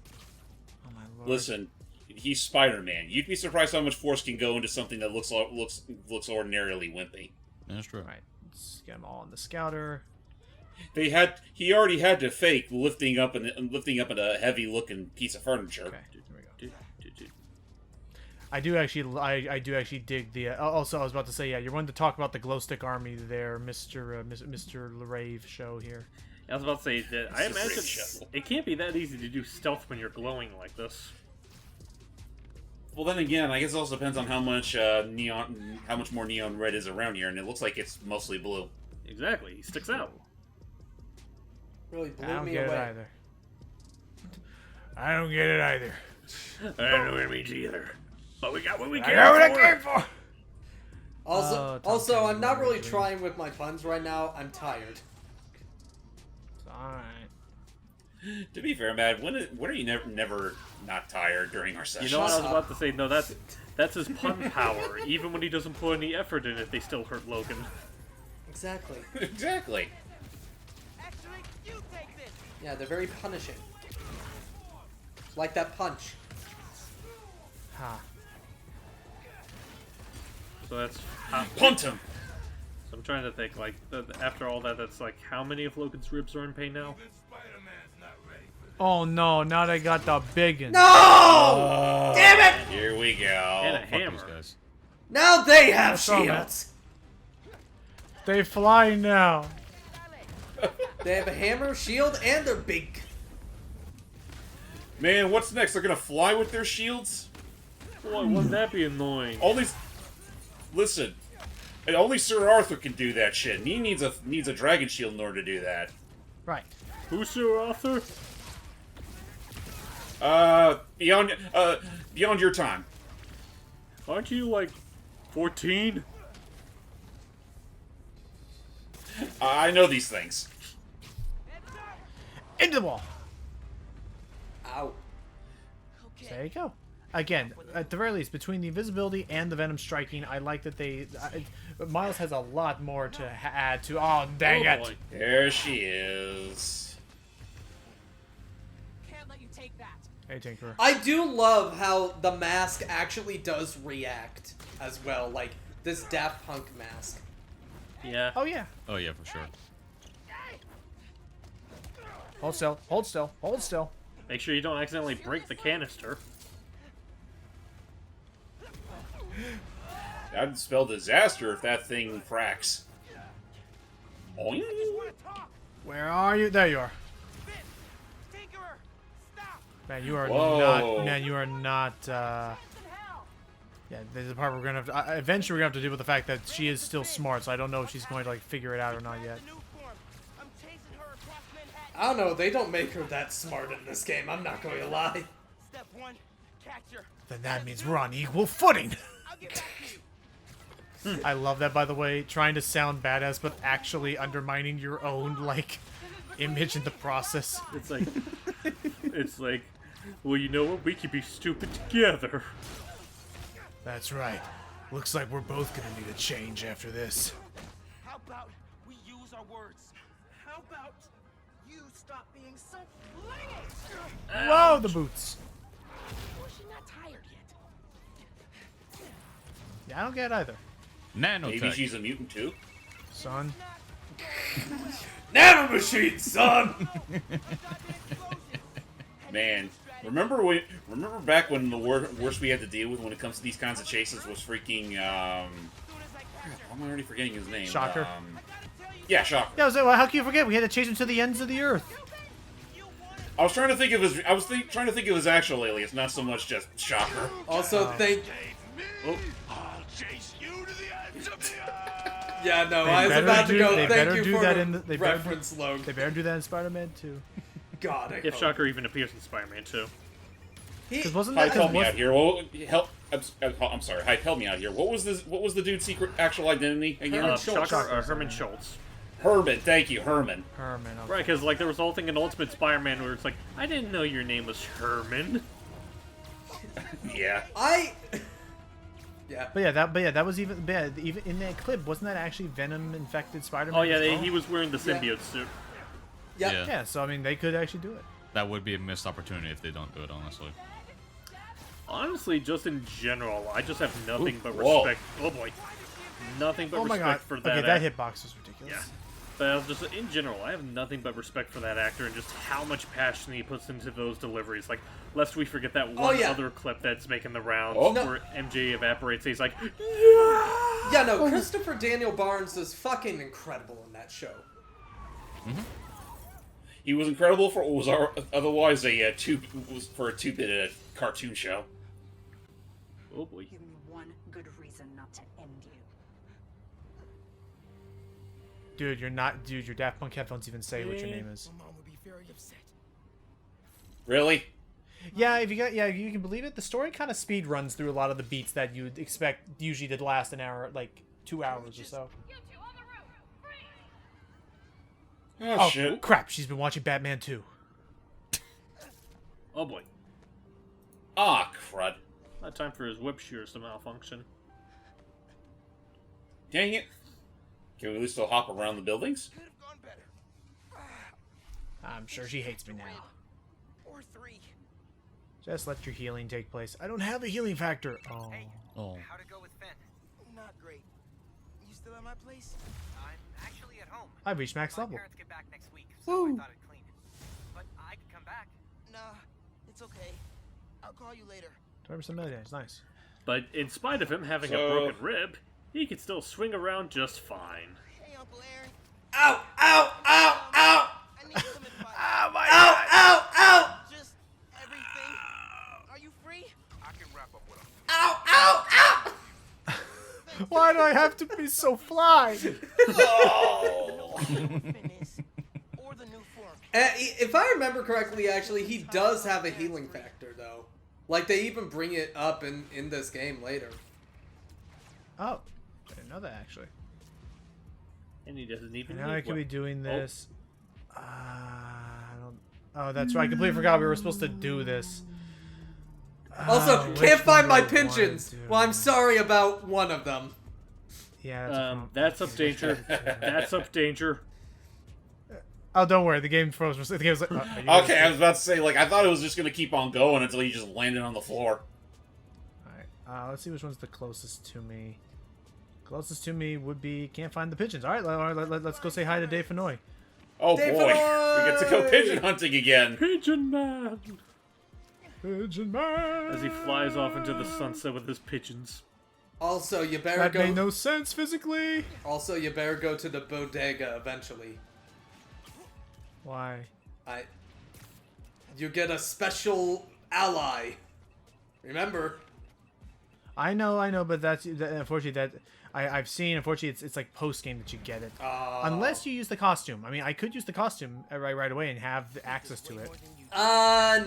Oh my lord. Listen, he's Spider-Man. You'd be surprised how much force can go into something that looks ordinarily wimpy. That's true. Alright, let's get them all in the scouter. He already had to fake lifting up a heavy-looking piece of furniture. Okay, here we go. I do actually dig the. Also, I was about to say, yeah, you're wanting to talk about the glow stick army there, Mr. Larave show here. I was about to say that I It's a imagine great show. it can't be that easy to do stealth when you're glowing like this. Well, then again, I guess it also depends on how much more neon red is around here, and it looks like it's mostly blue. Exactly, he sticks out. Really I blew don't me get away. it either. I don't get it either. I don't know what it means either. But we got what we I came got what I for. came for. Also, Oh, Tom I'm not really Kenny. trying with my puns right now. I'm tired. Alright. To be fair, Matt, when are you never not tired during our You sessions? know what I was about to say? No, that's his pun power. Even when he doesn't put any effort in it, they still hurt Logan. Exactly. Exactly. Actually, you take this. Yeah, they're very punishing. Like that punch. Ha. So that's. Punt him. So I'm trying to think, like, after all that, that's like, how many of Logan's ribs are in pain now? Oh no! Now they got the big one. No! Damn it! Here we go. And a Fuck hammer. these guys. Now they have What's wrong, shields. They fly now. They have a hammer, shield, and they're big. Man, what's next? They're gonna fly with their shields? Boy, wouldn't that be annoying? Listen, only Sir Arthur can do that shit. And he needs a dragon shield in order to do that. Right. Who's Sir Arthur? Beyond your time. Aren't you, like, 14? I know these things. Into the wall. Ow. There you go. Again, at the very least, between the invisibility and the venom striking, I like that they. Miles has a lot more to add to. Oh, dang it! Boy. There she is. Can't let you take that. Hey, Tinkerer. I do love how the mask actually does react as well, like this Daft Punk mask. Yeah. Oh yeah. Oh yeah, for sure. Hold still. Hold still. Hold still. Make sure you don't accidentally break the canister. That'd spell disaster if that thing cracks. Oink. Where are you? There you are. Tinkerer, stop. Man, you are Whoa. not. Man, you are not. Yeah, there's the part we're gonna have to. Eventually, we're gonna have to deal with the fact that she is still smart. So I don't know if she's going to like figure it out or not yet. The new form. I'm chasing her across Manhattan. I don't know, they don't make her that smart in this game, I'm not going to lie. Step one, catch her. Then that means we're on equal footing. I'll get back to you. I love that, by the way. Trying to sound badass, but actually undermining your own like image in the process. It's like, well, you know what? We could be stupid together. That's right. Looks like we're both gonna need a change after this. How about we use our words? How about you stop being so flingy? Whoa, the boots. Or is she not tired yet? Yeah, I don't get it either. Maybe Nanotech. she's a mutant too. Son. Nanomachine, son! Man, remember back when the worst we had to deal with when it comes to these kinds of chases was freaking crap, I'm already forgetting his name. Shocker. Yeah, Shocker. Yeah, well, how can you forget? We had to chase him to the ends of the earth. I was trying to think of his. Trying to think of his actual alias, not so much just Shocker. Also, thank... I'll chase you to the ends of the earth. Yeah, no, They I was better about to do- go. they Thank better you do for that the in the- they better do- reference, Logan. They better do that in Spider-Man 2. God, I If hope. Shocker even appears in Spider-Man 2. Because wasn't Hype, that... help me was- out here. Well, I'm sorry. Hype, help me out here. What was the dude's secret actual identity again? Herman Schultz. Shocker, Herman Schultz. Herman. Thank you, Herman. Herman, okay. Right, because like there was a whole thing in Ultimate Spider-Man where it's like, I didn't know your name was Herman. Yeah. Yeah. But yeah, that was even in that clip, wasn't that actually Venom infected Spider-Man? Oh yeah, as well? he was wearing the symbiote suit. Yep. Yeah. Yeah, so I mean, they could actually do it. That would be a missed opportunity if they don't do it, honestly. Honestly, just in general, I just have nothing but whoa. respect. Oh boy, nothing but Oh my respect god. for that. Okay, that hitbox was ridiculous. Yeah. But I was just in general, I have nothing but respect for that actor and just how much passion he puts into those deliveries. Like, lest we forget that one yeah. other clip that's making the rounds Oh. where MJ evaporates. He's like, Yeah, no, Christopher Daniel Barnes is fucking incredible in that show. He was incredible for what was otherwise a two-bit cartoon show. oh boy. Give me one good reason not to end you. Dude, your Daft Punk headphones even say what your name is. My mom would be very upset. Really? Yeah, if you can believe it, the story kind of speed runs through a lot of the beats that you'd expect usually to last an hour, like 2 hours or so. Oh, shit. Crap, she's been watching Batman 2. Oh boy. Ah, crud. Not time for his whip shears to malfunction. Dang it. Can we at least still hop around the buildings? Could have gone better. I'm sure she hates me now. Or 3. Just let your healing take place. I don't have a healing factor. Oh. Hey, Oh. how'd it go with Finn? Not great. You still at my place? I'm actually at home. I've reached max My level. parents get back next week, so I thought I'd clean it. But I could come back. Nah, it's okay. I'll call you later. 20% melee damage, nice. But in spite of him having a So- broken rib, he can still swing around just fine. Hey, Uncle Aaron. Ow! Ow! Ow! Ow! I need some advice. Ow! Ow! Ow! Just everything. Are you free? I can wrap up with him. Ow! Ow! Ow! Why do I have to be so fly? Oh. Fitness. Or the new form. If I remember correctly, actually, he does have a healing factor, though. Like, they even bring it up in this game later. Oh, I didn't know that actually. And he doesn't even Now need I could be one. doing this. I don't. Oh, that's right. I completely forgot we were supposed to do this. Also, which can't one find my do I wanna pigeons. do? Well, I'm sorry about one of them. Yeah, that's, a problem. That's up danger. That's up danger. Oh, don't worry. The game froze. The game was like. Are you Okay, I was about to say, like, I thought it was just gonna keep on going until you just landed on the floor. Alright, let's see which one's the closest to me. Closest to me would be can't find the pigeons. Alright, let's go say hi to Dave Fenoy. Oh Dave boy, Fenoy! we get to go pigeon hunting again. Pigeon man! Pigeon man! As he flies off into the sunset with his pigeons. Also, you better That go. made no sense physically. Also, you better go to the bodega eventually. Why? You get a special ally. Remember? I know, but that's unfortunately I've seen. Unfortunately, it's like post game that you get it, unless you use the costume. I mean, I could use the costume right away and have access to it.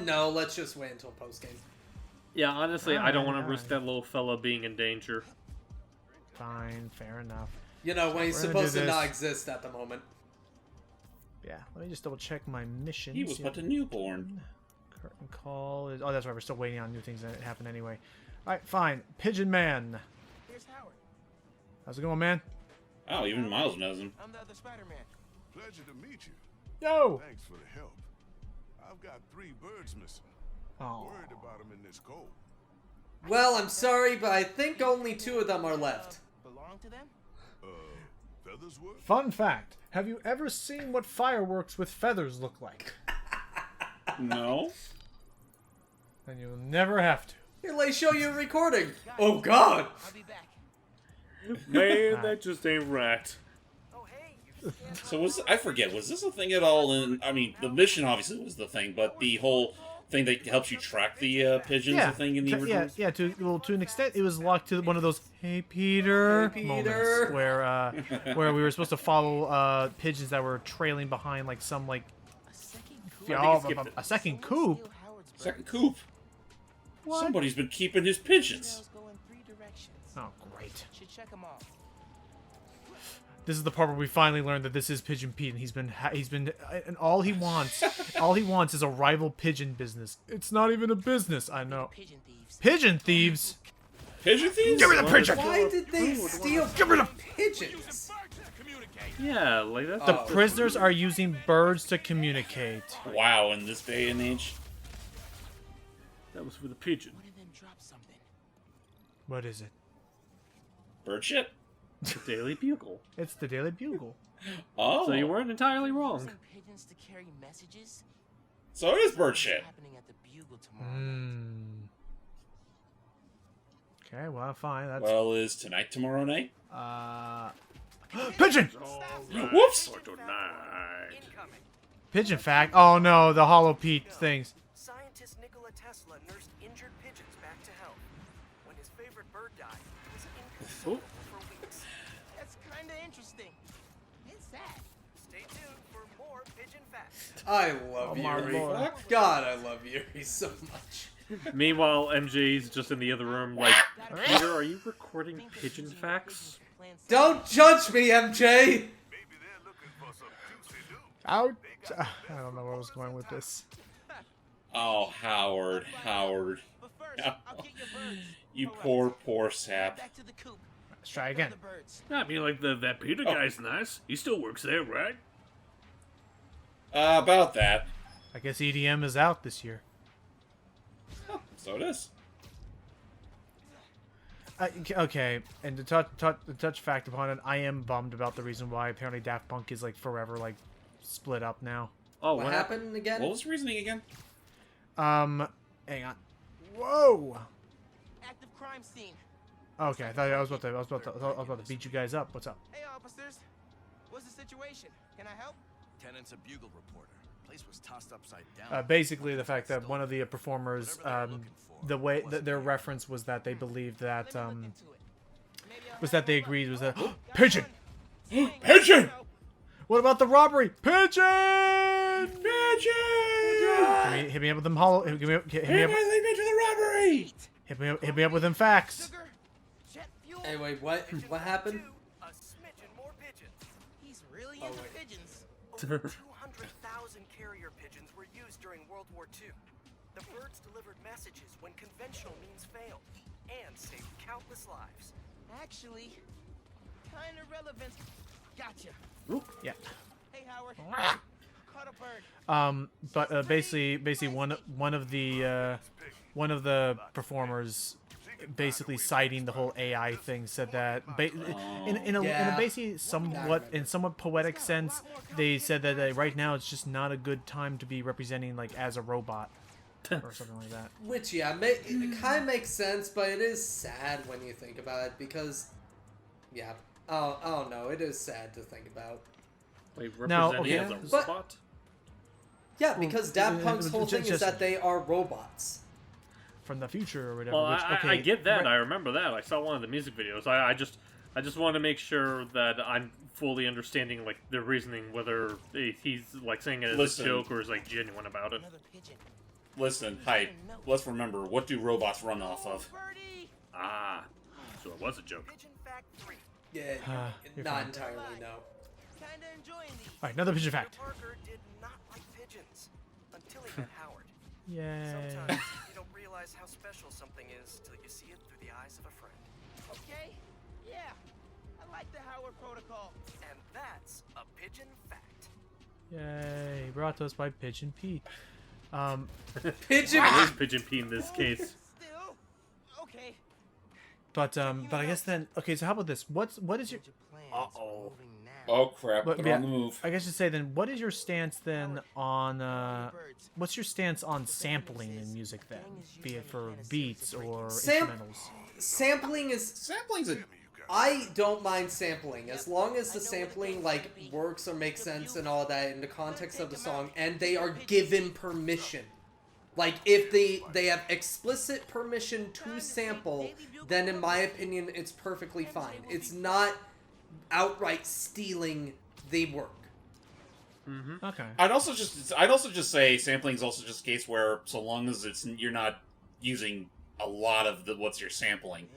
No. Let's just wait until post game. Yeah, honestly, I don't want to Alright. risk that little fella being in danger. Fine, fair enough. You know when he's We're gonna supposed do to not this. exist at the moment. Yeah, let me just double check my missions. He was but a newborn. Curtain call is. Oh, that's right. We're still waiting on new things that happen anyway. All right, fine. Pigeon Man. Here's Howard. How's it going, man? Oh, even Miles knows him. I'm the other Spider-Man. Pleasure to meet you. Yo. Thanks for the help. I've got 3 birds missing. Oh. Worried about them in this cold. Well, I'm sorry, but I think only 2 of them are left. Belong to them? Feathers work? Fun fact: have you ever seen what fireworks with feathers look like? No. Then you'll never have to. Here, let me show you a recording. Oh God! I'll be back. Man, that just ain't right. Oh, hey, you So I forget, was this a thing at all? I mean, the mission obviously was the thing, but the whole thing that helps you track the pigeons. Yeah, The thing in the original. yeah. To an extent, it was locked to one of those "Hey Peter" Hey, Peter. moments where we were supposed to follow pigeons that were trailing behind like some like a second coop. Second coop. What? Somebody's been keeping his pigeons. Oh, great. Should check them off. This is the part where we finally learned that this is Pigeon Pete, and he's been, and all he wants is a rival pigeon business. It's not even a business, I know. Pigeon thieves. Pigeon thieves? Give me the pigeon. Why did they steal? Give me the pigeons. Yeah, like that. The prisoners are using birds to communicate. Wow, in this day and age. That was for the pigeon. What is it? Bird shit? The Daily Bugle. It's the Daily Bugle. Oh. So you weren't entirely wrong. Pigeons to carry messages? So it is bird shit. Okay, well, fine. That's Well, is tonight tomorrow night? pigeon. Whoops. Pigeon fact. Oh no, the Hollow Pete things. Scientist Nikola Tesla nursed injured pigeons back to health. When his favorite bird died, he was inconsolable for weeks. That's kind of interesting. It's sad. Stay tuned for more pigeon facts. I love my Yuri. lord. God, I love Yuri so much. Meanwhile, MJ's just in the other room, like, Peter, are you recording pigeon facts? Don't judge me, MJ. Ouch. I don't know where I was going with this. Oh, Howard. You poor sap. Let's try again. Yeah, I mean, like, that Peter guy's nice. He still works there, right? About that. I guess EDM is out this year. So it is. Okay, and to touch fact upon it, I am bummed about the reason why apparently Daft Punk is like forever like split up now. Oh, What happened again? What was the reasoning again? Hang on. Whoa. Active crime scene. Okay, I thought I was about to beat you guys up. What's up? Hey, officers. What's the situation? Can I help? Tenant's a bugle reporter. Place was tossed upside down. Basically, the fact that one of the performers, the way that their reference was that they believed that was that they agreed was that pigeon. Pigeon! What about the robbery? Pigeon! Pigeon! Hit me up with them hollow. Hit me up. Hey, lead me to the robbery! Hit me up with them facts. Anyway, what happened? A smidgen more pigeons. He's really into pigeons. Over 200,000 carrier pigeons were used during World War II. The birds delivered messages when conventional means failed and saved countless lives. Actually, kind of relevant. Gotcha. Yeah. Hey, Howard. Caught a bird. But basically one of the performers basically citing the whole AI thing said that in a basically somewhat poetic sense, they said that right now it's just not a good time to be representing like as a robot or something like that. Which it kind of makes sense, but it is sad when you think about it because I don't know, it is sad to think about. Wait, representing as a But- robot? Yeah, because Daft Punk's whole thing is that they are robots. From the future or whatever. Well, I get that. right. I remember that. I saw one of the music videos. I just want to make sure that I'm fully understanding like the reasoning, whether he's like saying it as a joke or is like genuine about it. Listen, hype. Let's remember, what do robots run off of? Ah, so it was a joke. Pigeon fact 3. Yeah, you're not fine. entirely, no. Kinda enjoying these. All right, another pigeon fact. Parker did not like pigeons until he met Howard. Yay. Sometimes you don't realize how special something is till you see it through the eyes of a friend. Okay. Yeah. I like the Howard Protocol. And that's a pigeon fact. Yay, brought to us by Pigeon Pete. Pigeon. It is Pigeon P in this case. Still. Okay. But I guess then okay. So how about this? What is your? Oh crap! But, Put yeah, on the move. I guess you say then. What is your stance then on? What's your stance on sampling in music then? Be it for beats or instrumentals. Sampling's a. I don't mind sampling as long as the sampling like works or makes sense and all that in the context of the song, and they are given permission. Like, if they have explicit permission to sample, then in my opinion, it's perfectly fine. It's not outright stealing the work. Mm-hmm. Okay. I'd also just say sampling is also just a case where so long as you're not using a lot of what you're sampling,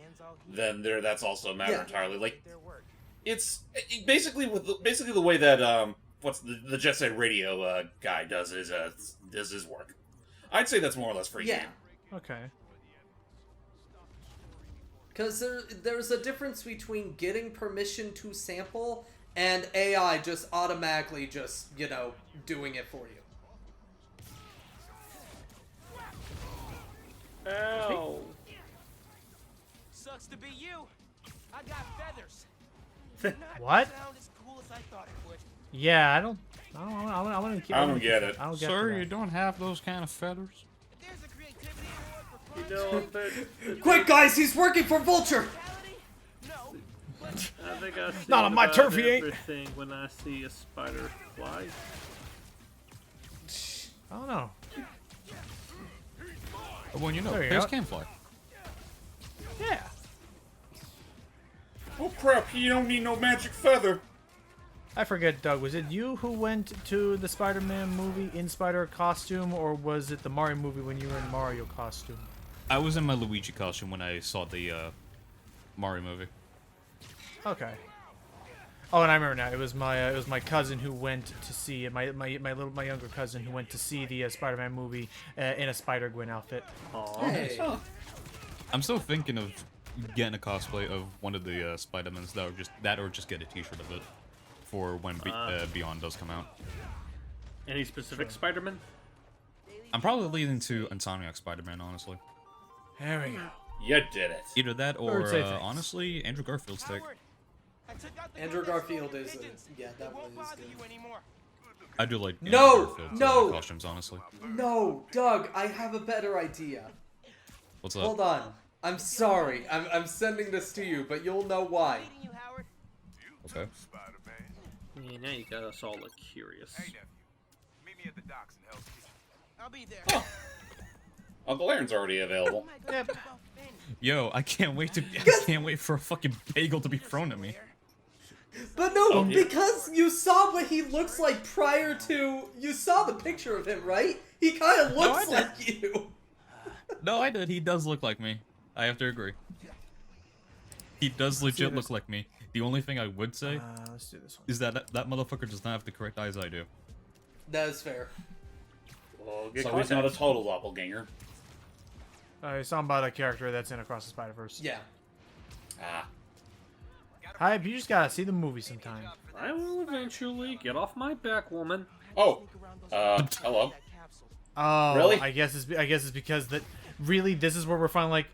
then that's also a matter entirely. Like, it's basically the way that what's the Jet Set Radio guy does his work. I'd say that's more or less free game. Okay. Because there's a difference between getting permission to sample and AI just automatically just, doing it for you. Ow. Sucks to be you. I got feathers. What? Sound as cool as I thought it would. Yeah, I don't I don't get it. I don't get Sir, that. you don't have those kind of feathers. There's a creativity award for crime. Quick, guys, he's working for Vulture! No. I think I see Not on my about turf, he ain't. everything when I see a spider fly. I don't know. Well, you know, There you pigs go. can fly. Yeah. Oh crap! You don't need no magic feather. I forget, Doug. Was it you who went to the Spider-Man movie in Spider costume, or was it the Mario movie when you were in Mario costume? I was in my Luigi costume when I saw the Mario movie. Okay. Oh, and I remember now. It was my cousin who went to see my younger cousin who went to see the Spider-Man movie in a Spider-Gwen outfit. Aww. Hey. I'm still thinking of getting a cosplay of one of the Spider-Mans or just get a T-shirt of it for when Beyond does come out. Any specific Spider-Man? I'm probably leaning to Insomniac Spider-Man, honestly. There we go. You did it. Either that or Bird say thanks. honestly Andrew Garfield's take. Andrew Garfield is that one is good. I do like No, Andrew Garfield's no. costumes, honestly. No, Doug, I have a better idea. What's up? Hold on. I'm sorry. I'm sending this to you, but you'll know why. Okay. Yeah, now you got us all look curious. Meet me at the docks in Hell's Kitchen. I'll be there. Oh. Uncle Aaron's already available. Yep. Yo, I can't wait for a fucking bagel to be thrown at me. But no, Oh, yeah. because you saw what he looks like prior to... You saw the picture of him, right? He kind of looks I like you. No, I did. He does look like me. I have to agree. He does legit look like me. The only thing I would say Let's do this one. is that that motherfucker does not have the correct eyes I do. That is fair. Well, get So he's not a contact. total doppelganger. It's something about a character that's in Across the Spider-Verse. Yeah. Ah. Hype, you just gotta see the movie sometime. I will eventually. Get off my back, woman. Oh. Hello. Oh, Really? I guess it's because that really this is where we're finally like,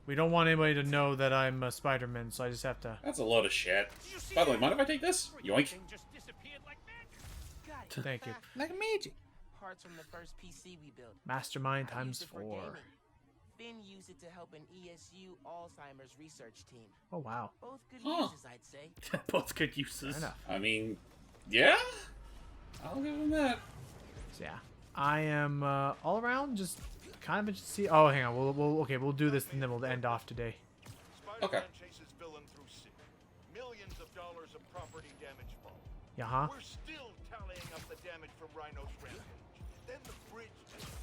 we don't want anybody to know that I'm a Spider-Man, so I just have to. That's a load of shit. By the way, mind if I take this? Yoink. Thank you. Like magic. Parts from the first PC we built. Mastermind I used times it for 4. gaming. Finn used it to help an ESU Alzheimer's research team. Oh wow. Both good Huh. uses, I'd say. Both good uses. Fair enough. I mean, yeah? I'll give him that. So yeah, I am all around just kind of interested to see. Oh, hang on. We'll do this and then we'll end off today. Okay. Spider-Man chases villain through city. Millions of dollars of property damage fall. Yeah, huh? We're still tallying up the damage from Rhino's rampage. Then the bridge fell.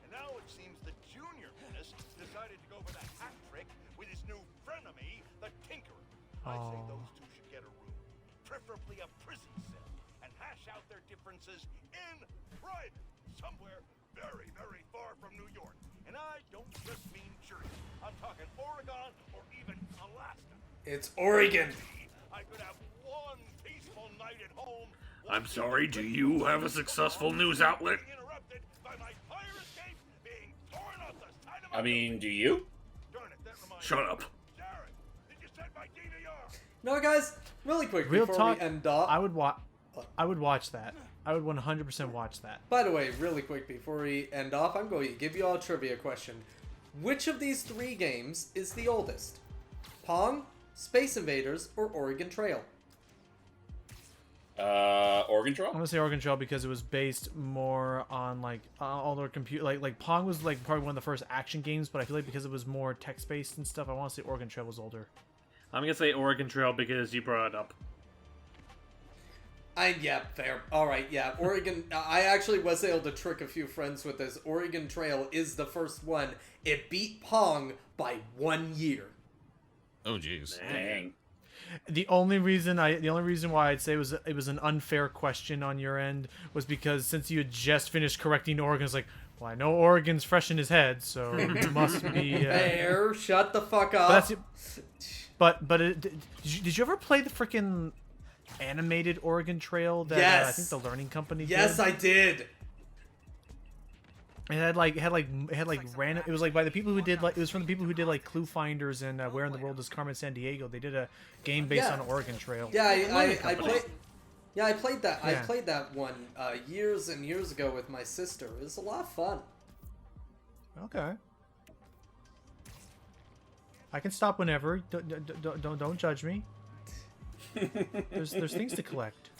And now it seems the Junior Menace decided to go for the hat trick with his new frenemy, the Tinkerer. I say those two should get a room, preferably a prison cell, and hash out their differences in private, somewhere very, very far from New York. And I don't just mean Jersey. I'm talking Oregon or even Alaska. It's Oregon. I could have one peaceful night at home. I'm sorry, do you have a successful news outlet? Interrupted by my fire escape being torn off the side of my I mean, do you? Darn it, that reminds Shut me. up. Jared, did you send my DVR? No, guys, really quick Real before talk. we end off. I would watch that. I would 100% watch that. By the way, really quick before we end off, I'm going to give you all a trivia question. Which of these 3 games is the oldest? Pong, Space Invaders, or Oregon Trail? Oregon Trail? I'm gonna say Oregon Trail because it was based more on like older computer. Like Pong was like probably one of the first action games, but I feel like because it was more text based and stuff, I want to say Oregon Trail was older. I'm gonna say Oregon Trail because you brought it up. Yeah, fair. All right, yeah. Oregon. I actually was able to trick a few friends with this. Oregon Trail is the first one. It beat Pong by 1 year. Oh, jeez. Dang. The only reason why I'd say it was an unfair question on your end was because since you had just finished correcting Oregon, it's like, well, I know Oregon's fresh in his head, so it must be. Fair. Shut the fuck up. Did you ever play the freaking animated Oregon Trail that yes. I think the Learning Company did? Yes, I did. It had like random. It was like by the people who did like it was from the people who did like Clue Finders and Where in the World is Carmen Sandiego. They did a game based on Oregon Trail. Yeah, I played. Yeah, I played that. Yeah. I played that one years and years ago with my sister. It was a lot of fun. Okay. I can stop whenever. Don't judge me. There's things to collect.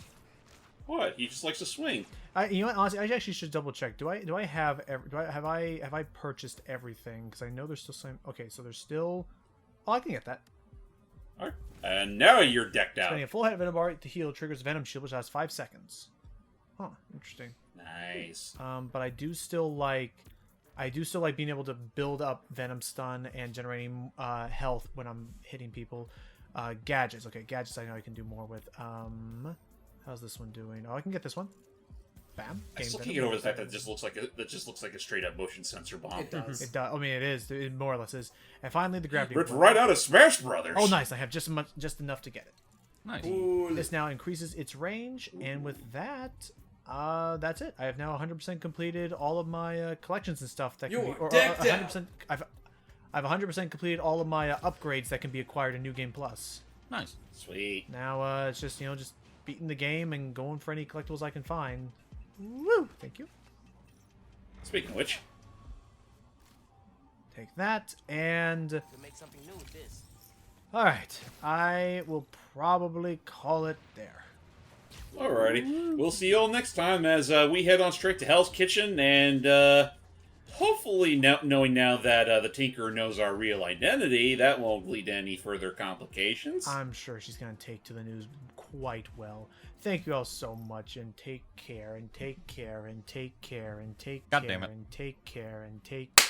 What? He just likes to swing. You know what? Honestly, I actually should double check. Have I purchased everything? Because I know there's still some. Okay, so there's still. Oh, I can get that. All right. And now you're decked out. Spending a full head of Venom Bar to heal triggers Venom Shield, which lasts 5 seconds. Huh, interesting. Nice. But I do still like being able to build up Venom Stun and generating health when I'm hitting people. Gadgets. Okay, gadgets I know I can do more with. How's this one doing? Oh, I can get this one. Bam. I still can't get over the fact that it just looks like a straight up motion sensor bomb. It does. It does. I mean, it is. It more or less is. And finally, the gravity. Ripped right out of Smash Brothers. Oh, nice! I have just enough to get it. Nice. Ooh. This now increases its range, and with that, that's it. I have now 100% completed all of my collections and stuff that can be. Or 100%. I've 100% completed all of my upgrades that can be acquired in New Game Plus. Nice. Sweet. Now it's just just beating the game and going for any collectibles I can find. Woo! Thank you. Speaking of which, take that and. We'll make something new with this. All right, I will probably call it there. alrighty. We'll see you all next time as we head on straight to Hell's Kitchen and hopefully knowing now that the Tinkerer knows our real identity, that won't lead to any further complications. I'm sure she's going to take to the news quite well. Thank you all so much, and take care, and take care, and take care, and take care, and take care, and take